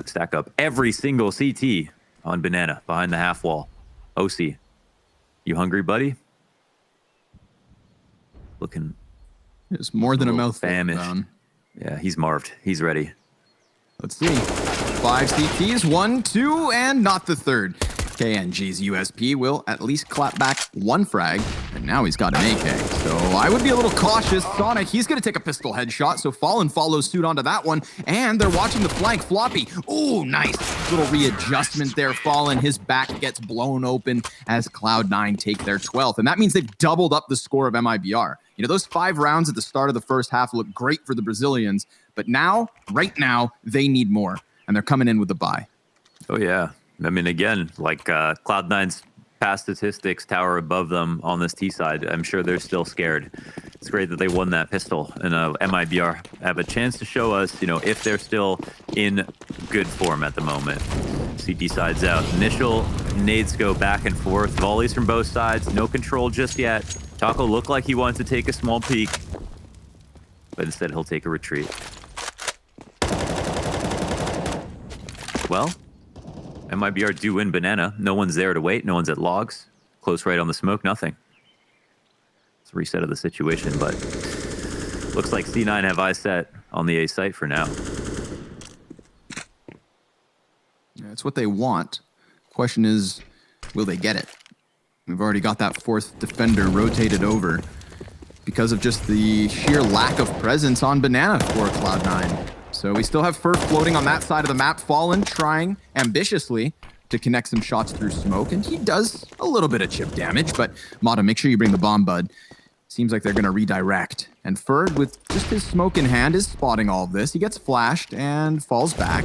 Stack up every single CT on Banana behind the half wall. OC, you hungry, buddy? Looking. It's more than a mouthful. Famished. Yeah, he's marved. He's ready. Let's see. 5 CTs, 1, 2, and not the third. KNG's USP will at least clap back 1 frag, and now he's got an AK. So I would be a little cautious. Sonic, he's going to take a pistol headshot, so Fallen follows suit onto that one, and they're watching the flank. Floppy, ooh, nice. Little readjustment there, Fallen. His back gets blown open as Cloud9 take their 12th, and that means they've doubled up the score of MIBR. You know, those 5 rounds at the start of the first half look great for the Brazilians, but now, right now, they need more, and they're coming in with the bye. Oh, yeah. I mean, again, like Cloud9's past statistics tower above them on this T side. I'm sure they're still scared. It's great that they won that pistol, and MIBR have a chance to show us, you know, if they're still in good form at the moment. CT sides out. Initial nades go back and forth. Volleys from both sides. No control just yet. Taco looked like he wanted to take a small peek, but instead he'll take a retreat. Well, MIBR do win banana. No one's there to wait. No one's at logs. Close right on the smoke. Nothing. It's a reset of the situation, but looks like C9 have eyes set on the A site for now. Yeah, it's what they want. Question is, will they get it? We've already got that fourth defender rotated over because of just the sheer lack of presence on banana for Cloud9. So we still have Fur floating on that side of the map. Fallen trying ambitiously to connect some shots through smoke, and he does a little bit of chip damage, but Mata, make sure you bring the bomb, bud. Seems like they're going to redirect. And Fur, with just his smoke in hand, is spotting all of this. He gets flashed and falls back.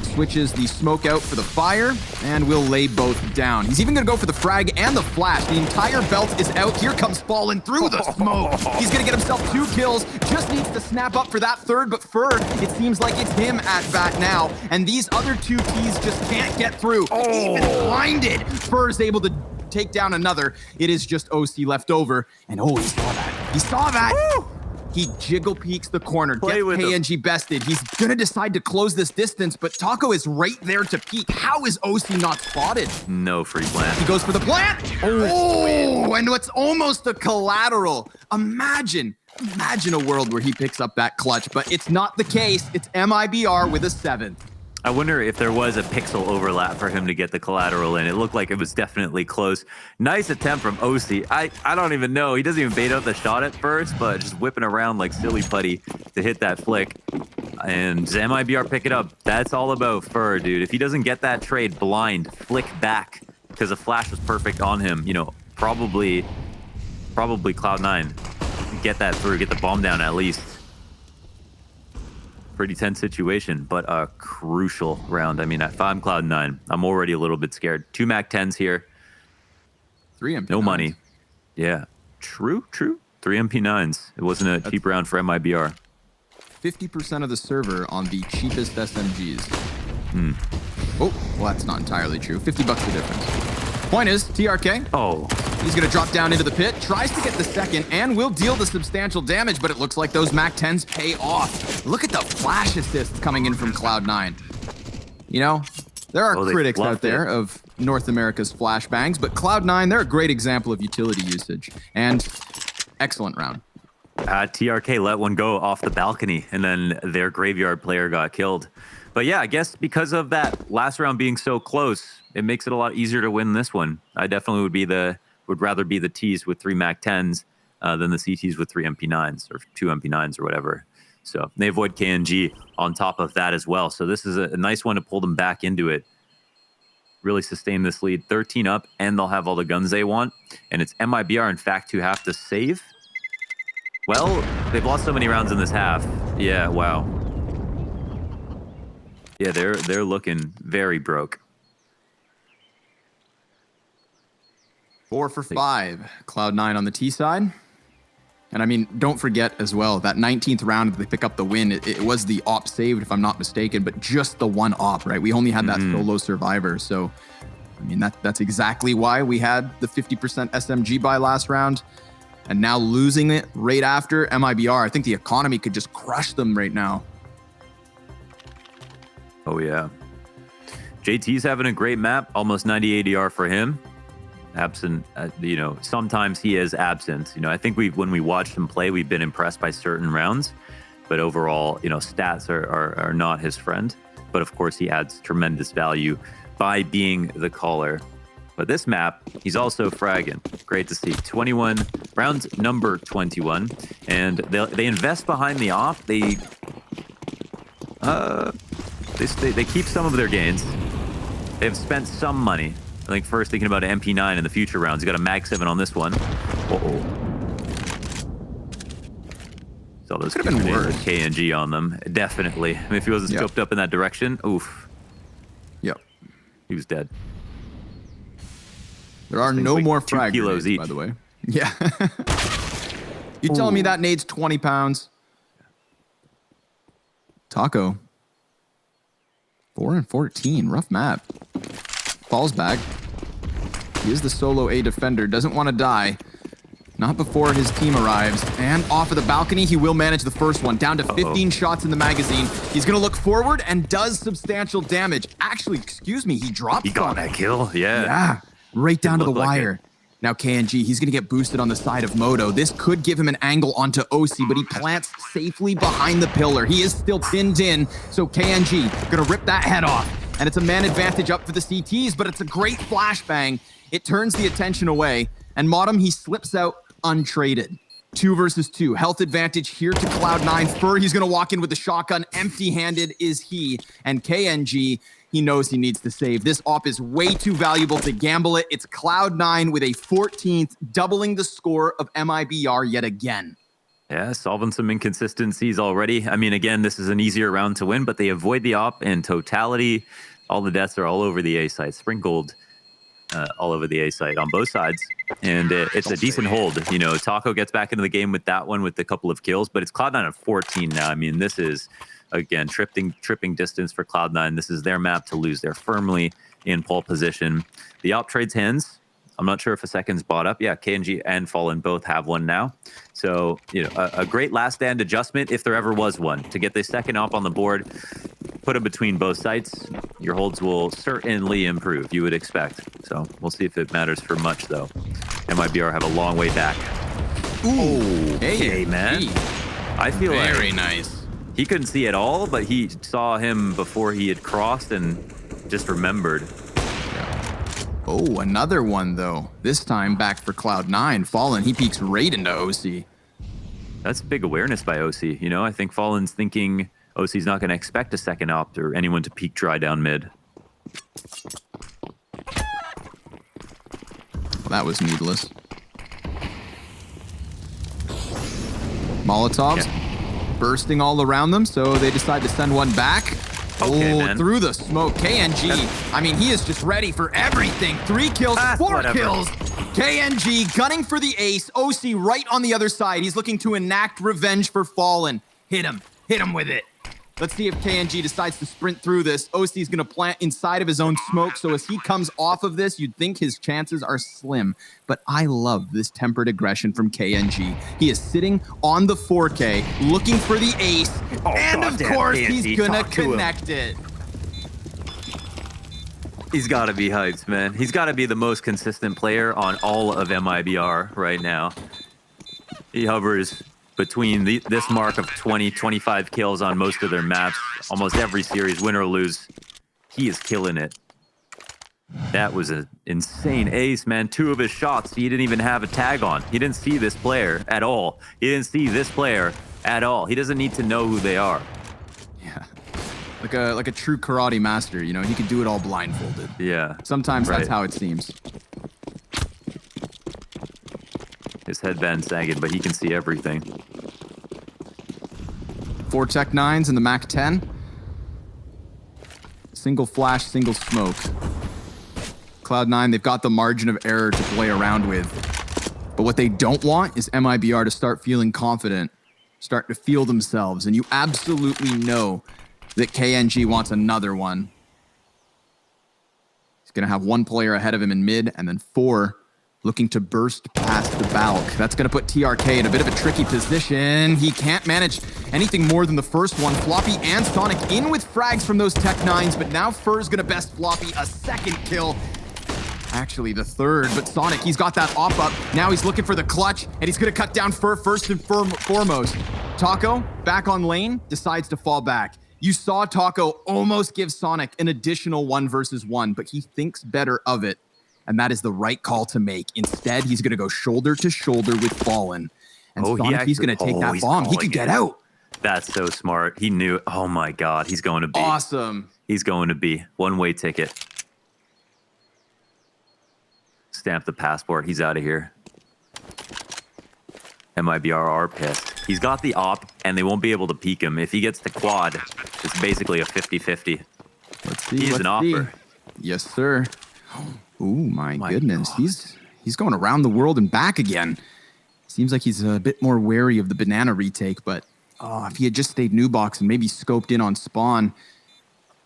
Switches the smoke out for the fire, and will lay both down. He's even going to go for the frag and the flash. The entire belt is out. Here comes Fallen through the smoke. He's going to get himself 2 kills. Just needs to snap up for that third, but Fur, it seems like it's him at bat now. And these other 2 Ts just can't get through. Even blinded, Fur is able to take down another. It is just OC left over. And oh, he saw that. He saw that. Woo! He jiggle peeks the corner, gets KNG bested. He's gonna decide to close this distance, but Taco is right there to peek. How is OC not spotted? No free plant. He goes for the plant. Oh, and what's almost a collateral. Imagine a world where he picks up that clutch, but it's not the case. It's MIBR with a 7th. I wonder if there was a pixel overlap for him to get the collateral in. It looked like it was definitely close. Nice attempt from OC. I don't even know. He doesn't even bait out the shot at first, but just whipping around like silly putty to hit that flick. And MIBR pick it up. That's all about Fur, dude. If he doesn't get that trade blind, flick back, because the flash was perfect on him, you know, probably Cloud9 get that through, get the bomb down at least. Pretty tense situation, but a crucial round. I mean, if I'm Cloud9, I'm already a little bit scared. 2 MAC-10s here. 3 MP9s. No money. Yeah. True. 3 MP9s. It wasn't a cheap round for MIBR. 50% of the server on the cheapest SMGs. Oh, well, that's not entirely true. $50 the difference. Point is, TRK. Oh. He's going to drop down into the pit, tries to get the second, and will deal the substantial damage, but it looks like those MAC-10s pay off. Look at the flash assists coming in from Cloud9. You know, there are critics out there of North America's flashbangs, but Cloud9, they're a great example of utility usage. And excellent round. TRK let one go off the balcony, and then their graveyard player got killed. But yeah, I guess because of that last round being so close, it makes it a lot easier to win this one. I definitely would rather be the Ts with 3 MAC-10s than the CTs with 3 MP9s or 2 MP9s or whatever. So they avoid KNG on top of that as well. So this is a nice one to pull them back into it. Really sustain this lead. 13 up, and they'll have all the guns they want. And it's MIBR, in fact, who have to save. Well, they've lost so many rounds in this half. Yeah, wow. Yeah, they're looking very broke. 4 for 5. Cloud9 on the T side. And I mean, don't forget as well, that 19th round, they pick up the win. It was the op saved, if I'm not mistaken, but just the one op, right? We only had that solo survivor. So, I mean, that's exactly why we had the 50% SMG buy last round. And now losing it right after MIBR, I think the economy could just crush them right now. Oh, yeah. JT's having a great map, almost 90 ADR for him. Absent, you know, sometimes he is absent. You know, I think when we watched him play, we've been impressed by certain rounds, but overall, you know, stats are not his friend. But of course, he adds tremendous value by being the caller. But this map, he's also fragging. Great to see. 21, round number 21, and they invest behind the off. They keep some of their gains. They've spent some money. I think first thinking about an MP9 in the future rounds. You got a Mag-7 on this one. Uh-oh. So those could have been worse. KNG on them. Definitely. I mean, if he wasn't scoped up in that direction, oof. Yep. He was dead. There are no more frag kilos each, by the way. Yeah. You telling me that nade's 20 pounds? Taco. 4 and 14. Rough map. Falls back. He is the solo A defender. Doesn't want to die. Not before his team arrives. And off of the balcony, he will manage the first one. Down to 15 shots in the magazine. He's going to look forward and does substantial damage. Actually, excuse me, he dropped He got Sonic. that kill. Yeah. Yeah, right down to the look like wire. Now KNG, he's going to get boosted on the side of Moto. This could give him an angle onto OC, but he plants safely behind the pillar. He is still pinned in, so KNG going to rip that head off. And it's a man advantage up for the CTs, but it's a great flashbang. It turns the attention away, and Modem, he slips out untraded. 2 versus 2. Health advantage here to Cloud9. Fur, he's going to walk in with the shotgun. Empty-handed is he. And KNG, he knows he needs to save. This op is way too valuable to gamble it. It's Cloud9 with a 14th, doubling the score of MIBR yet again. Yeah, solving some inconsistencies already. I mean, again, this is an easier round to win, but they avoid the op in totality. All the deaths are all over the A side, sprinkled all over the A side on both sides. And it's a decent hold. You know, Taco gets back into the game with that one with a couple of kills, but it's Cloud9 at 14 now. I mean, this is, again, tripping distance for Cloud9. This is their map to lose. They're firmly in pole position. The op trades hands. I'm not sure if a second's bought up. Yeah, KNG and Fallen both have one now. So, you know, a great last stand adjustment, if there ever was one, to get the second op on the board, put them between both sites. Your holds will certainly improve, you would expect. So we'll see if it matters for much, though. MIBR have a long way back. Ooh, Okay, man. I feel very like nice. he couldn't see at all, but he saw him before he had crossed and just remembered. Oh, another one, though. This time back for Cloud9. Fallen, he peeks right into OC. That's big awareness by OC. You know, I think Fallen's thinking OC's not going to expect a second opt or anyone to peek dry down mid. Well, that was needless. Molotovs bursting all around them, so they decide to send one back. Okay, man. Through the smoke. KNG, I mean, he is just ready for everything. 3 kills, 4 whatever. kills. KNG gunning for the ace. OC right on the other side. He's looking to enact revenge for Fallen. Hit him with it. Let's see if KNG decides to sprint through this. OC's going to plant inside of his own smoke, so as he comes off of this, you'd think his chances are slim. But I love this tempered aggression from KNG. He is sitting on the 4K, looking for the ace, and of goddamn course, KNG, he's going to talk to him. connect it. He's got to be hyped, man. He's got to be the most consistent player on all of MIBR right now. He hovers between this mark of 20, 25 kills on most of their maps. Almost every series, win or lose, he is killing it. That was an insane ace, man. 2 of his shots, he didn't even have a tag on. He didn't see this player at all. He didn't see this player at all. He doesn't need to know who they are. Yeah. Like a true karate master, you know, he could do it all blindfolded. Yeah. Sometimes Right. that's how it seems. His headband sagging, but he can see everything. 4 Tech 9s in the Mac 10. Single flash, single smoke. Cloud9, they've got the margin of error to play around with. But what they don't want is MIBR to start feeling confident, start to feel themselves. And you absolutely know that KNG wants another one. He's going to have 1 player ahead of him in mid, and then 4 looking to burst past the Balk. That's going to put TRK in a bit of a tricky position. He can't manage anything more than the first one. Floppy and Sonic in with frags from those Tech 9s, but now Fur's going to best Floppy a second kill. Actually, the third, but Sonic, he's got that op up. Now he's looking for the clutch, and he's going to cut down Fur first and foremost. Taco, back on lane, decides to fall back. You saw Taco almost give Sonic an additional 1 versus 1, but he thinks better of it. And that is the right call to make. Instead, he's going to go shoulder to shoulder with Fallen. And Sonic, he's going to take that bomb. He could get out. That's so smart. He knew. Oh my God, he's going to be. Awesome. He's going to be. One-way ticket. Stamp the passport. He's out of here. MIBR are pissed. He's got the op, and they won't be able to peek him. If he gets the quad, it's basically a 50-50. Let's see. He's an offer. Yes, sir. Oh my goodness. God. He's going around the world and back again. Seems like he's a bit more wary of the banana retake, but if he had just stayed new box and maybe scoped in on spawn,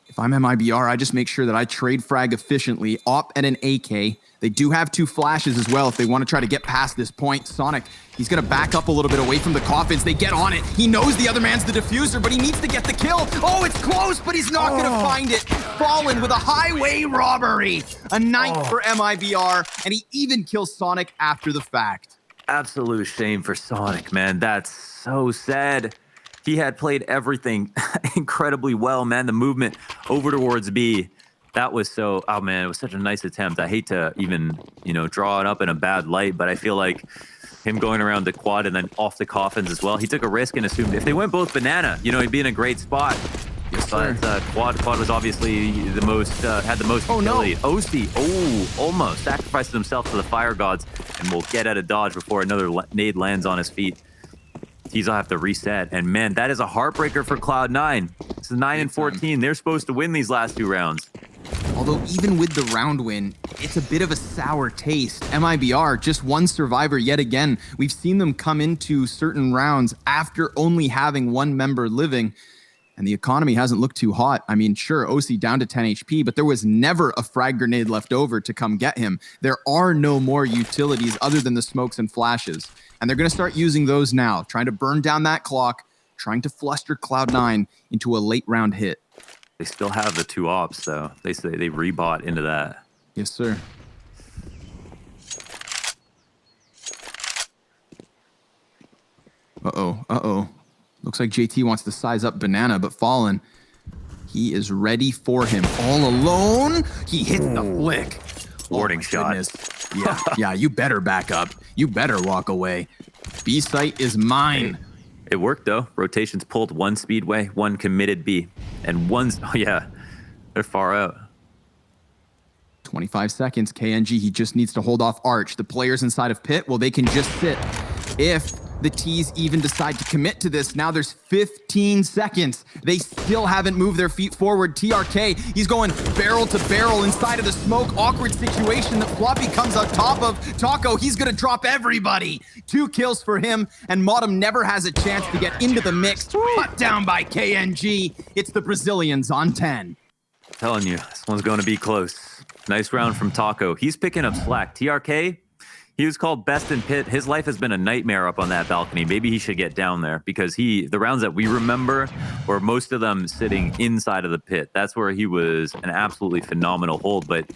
If I'm MIBR, I just make sure that I trade frag efficiently, op at an AK. They do have 2 flashes as well if they want to try to get past this point. Sonic, he's going to back up a little bit away from the coffins. They get on it. He knows the other man's the diffuser, but he needs to get the kill. Oh, it's close, but he's not going to find it. Fallen with a highway robbery. A 9th for MIBR, and he even kills Sonic after the fact. Absolute shame for Sonic, man. That's so sad. He had played everything incredibly well, man. The movement over towards B, that was so, oh man, it was such a nice attempt. I hate to even, draw it up in a bad light, but I feel like him going around the quad and then off the coffins as well, he took a risk and assumed if they went both banana, he'd be in a great spot. Yes, but quad was obviously the most, had the most utility. OC, almost sacrificed himself to the fire gods and will get out of dodge before another nade lands on his feet. Tees will have to reset. And man, that is a heartbreaker for Cloud9. This is 9 and 14. They're supposed to win these last 2 rounds. Although even with the round win, it's a bit of a sour taste. MIBR, just 1 survivor yet again. We've seen them come into certain rounds after only having 1 member living. And the economy hasn't looked too hot. I mean, sure, OC down to 10 HP, but there was never a frag grenade left over to come get him. There are no more utilities other than the smokes and flashes. And they're going to start using those now, trying to burn down that clock, trying to fluster Cloud9 into a late round hit. They still have the 2 ops, though. They say they rebought into that. Yes, sir. Uh-oh. Looks like JT wants to size up Banana, but Fallen, he is ready for him. All alone, he hits the flick. Warning shot. Goodness. Yeah, you better back up. You better walk away. B site is mine. It worked, though. Rotations pulled 1 Speedway, 1 committed B, and 1's, they're far out. 25 seconds, KNG, he just needs to hold off Arch. The players inside of Pit, well, they can just sit. If the T's even decide to commit to this, now there's 15 seconds. They still haven't moved their feet forward. TRK, he's going barrel to barrel inside of the smoke. Awkward situation that Floppy comes on top of. Taco, he's gonna drop everybody. 2 kills for him, and Modem never has a chance to get into the mix. Cut down by KNG. It's the Brazilians on 10. Telling you, this one's going to be close. Nice round from Taco. He's picking up slack. TRK, he was called best in Pit. His life has been a nightmare up on that balcony. Maybe he should get down there because the rounds that we remember were most of them sitting inside of the pit. That's where he was an absolutely phenomenal hold, but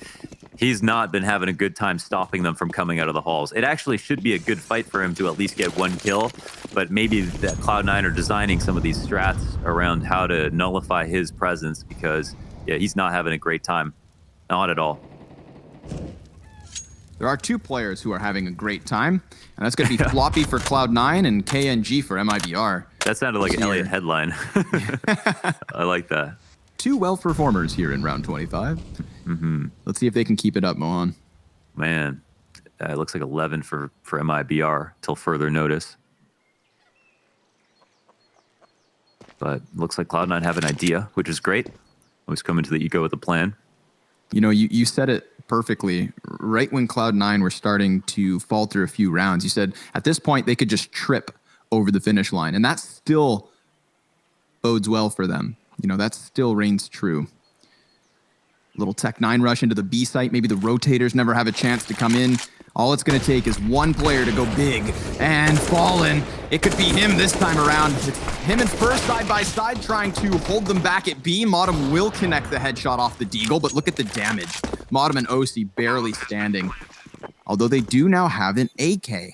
he's not been having a good time stopping them from coming out of the halls. It actually should be a good fight for him to at least get 1 kill, but maybe that Cloud9 are designing some of these strats around how to nullify his presence because, he's not having a great time. Not at all. There are 2 players who are having a great time, and that's going to be Floppy for Cloud9 and KNG for MIBR. That sounded like an Elliot headline. I like that. 2 well performers here in round 25. Mm-hmm. Let's see if they can keep it up, Mohan. Man, it looks like 11 for MIBR till further notice. But looks like Cloud9 have an idea, which is great. Always come into the eco with a plan. You said it perfectly. Right when Cloud9 were starting to falter a few rounds, you said at this point they could just trip over the finish line, and that still bodes well for them. That still reigns true. Little Tech 9 rush into the B site. Maybe the rotators never have a chance to come in. All it's going to take is 1 player to go big and Fallen. It could be him this time around. It's him and First side by side trying to hold them back at B. Modem will connect the headshot off the Deagle, but look at the damage. Modem and OC barely standing. Although they do now have an AK.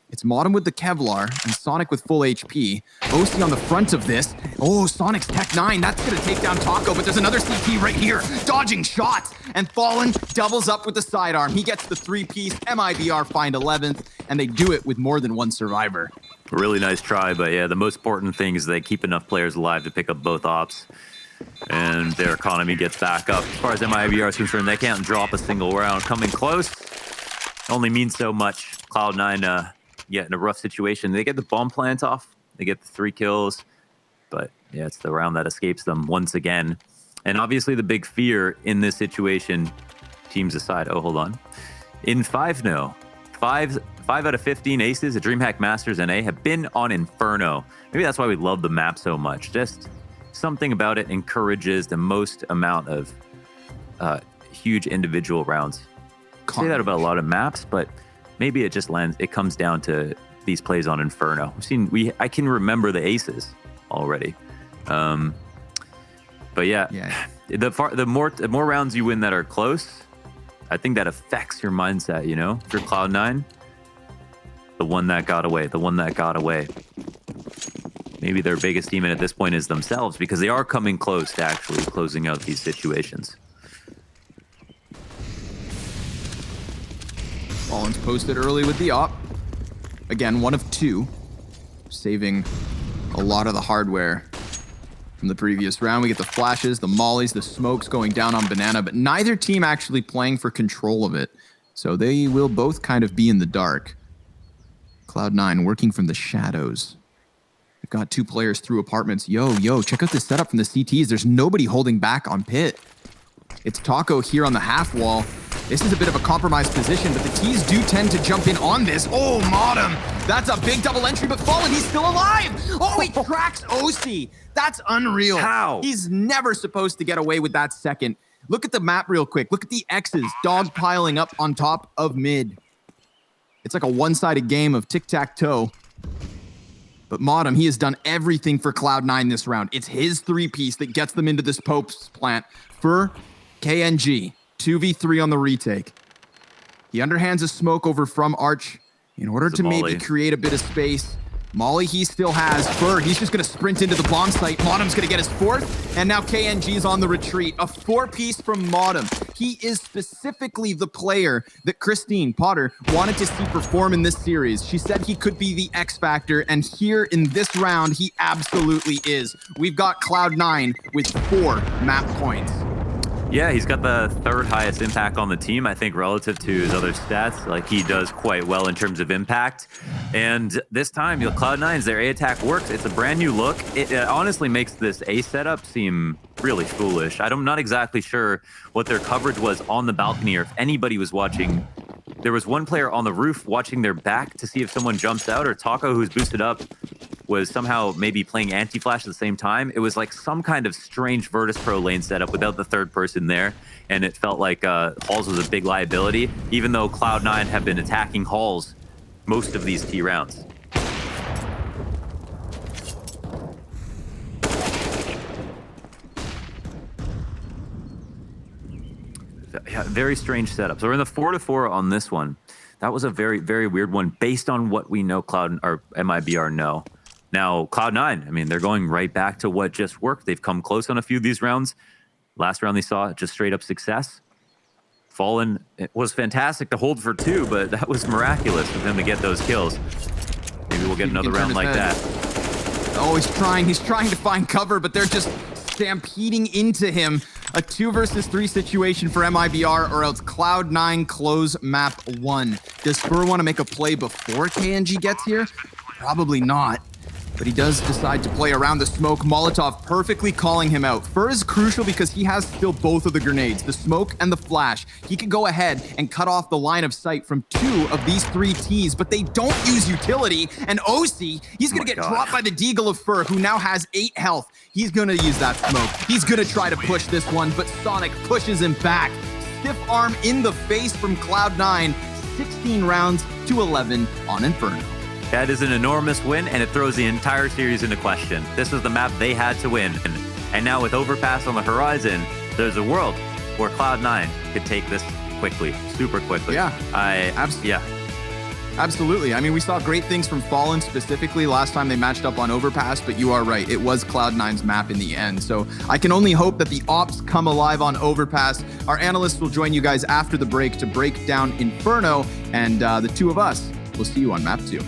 It's Modem with the Kevlar and Sonic with full HP. OC on the front of this. Oh, Sonic's Tech 9. That's going to take down Taco, but there's another CT right here. Dodging shots. And Fallen doubles up with the sidearm. He gets the 3-piece. MIBR find 11th, and they do it with more than 1 survivor. Really nice try, but the most important thing is they keep enough players alive to pick up both ops. And their economy gets back up. As far as MIBR is concerned, they can't drop a single round. Coming close only means so much. Cloud9, in a rough situation. They get the bomb plant off. They get the 3 kills. But it's the round that escapes them once again. And obviously the big fear in this situation, teams aside. Oh, hold on. In 5-0, 5 out of 15 aces at DreamHack Masters NA have been on Inferno. Maybe that's why we love the map so much. Just something about it encourages the most amount of huge individual rounds. I say that about a lot of maps, but maybe it just it comes down to these plays on Inferno. I can remember the aces already. But yeah, the more rounds you win that are close, I think that affects your mindset, you know? If you're Cloud9, the one that got away. Maybe their biggest demon at this point is themselves, because they are coming close to actually closing out these situations. Fallen's posted early with the op. Again, 1 of 2, saving a lot of the hardware from the previous round. We get the flashes, the mollies, the smokes going down on Banana, but neither team actually playing for control of it. So they will both kind of be in the dark. Cloud9 working from the shadows. We've got 2 players through apartments. Yo, check out this setup from the CTs. There's nobody holding back on Pit. It's Taco here on the half wall. This is a bit of a compromised position, but the T's do tend to jump in on this. Oh, Modem! That's a big double entry, but Fallen, he's still alive! Oh, he tracks OC! That's unreal. How? He's never supposed to get away with that second. Look at the map real quick. Look at the X's dog piling up on top of mid. It's like a one-sided game of tic-tac-toe. But Modem, he has done everything for Cloud9 this round. It's his 3-piece that gets them into this Pope's plant for KNG. 2v3 on the retake. He underhands a smoke over from Arch in order to maybe create a bit of space. Molly he still has. Fur, he's just going to sprint into the bomb site. Modem's going to get his 4th, and now KNG is on the retreat. A 4-piece from Modem. He is specifically the player that Christine Potter wanted to see perform in this series. She said he could be the X factor, and here in this round, he absolutely is. We've got Cloud9 with 4 map points. Yeah, he's got the 3rd highest impact on the team, I think, relative to his other stats. Like, he does quite well in terms of impact. And this time, Cloud9's, their A attack works. It's a brand new look. It honestly makes this A setup seem really foolish. I'm not exactly sure what their coverage was on the balcony or if anybody was watching. There was one player on the roof watching their back to see if someone jumps out, or Taco, who's boosted up, was somehow maybe playing anti-flash at the same time. It was like some kind of strange Virtus Pro lane setup without the 3rd person there, and it felt like Halls was a big liability, even though Cloud9 have been attacking Halls most of these T rounds. Yeah, very strange setup. So we're in the 4-4 on this one. That was a very, very weird one based on what we know MIBR know. Now, Cloud9, I mean, they're going right back to what just worked. They've come close on a few of these rounds. Last round they saw just straight up success. Fallen, it was fantastic to hold for 2, but that was miraculous for them to get those kills. Maybe we'll get another round like that. Oh, he's trying to find cover, but they're just stampeding into him. A 2 versus 3 situation for MIBR, or else Cloud9 close map 1. Does Fur want to make a play before KNG gets here? Probably not. But he does decide to play around the smoke. Molotov perfectly calling him out. Fur is crucial because he has still both of the grenades, the smoke and the flash. He can go ahead and cut off the line of sight from 2 of these 3 Ts, but they don't use utility. And OC, he's going to get dropped by the Deagle of Fur, who now has 8 health. He's going to use that smoke. He's going to try to push this one, but Sonic pushes him back. Stiff arm in the face from Cloud9. 16 rounds to 11 on Inferno. That is an enormous win, and it throws the entire series into question. This was the map they had to win. And now with Overpass on the horizon, there's a world where Cloud9 could take this quickly, super quickly. Yeah, absolutely. I mean, we saw great things from Fallen specifically last time they matched up on Overpass, but you are right. It was Cloud9's map in the end. So I can only hope that the ops come alive on Overpass. Our analysts will join you guys after the break to break down Inferno, and the 2 of us will see you on map 2.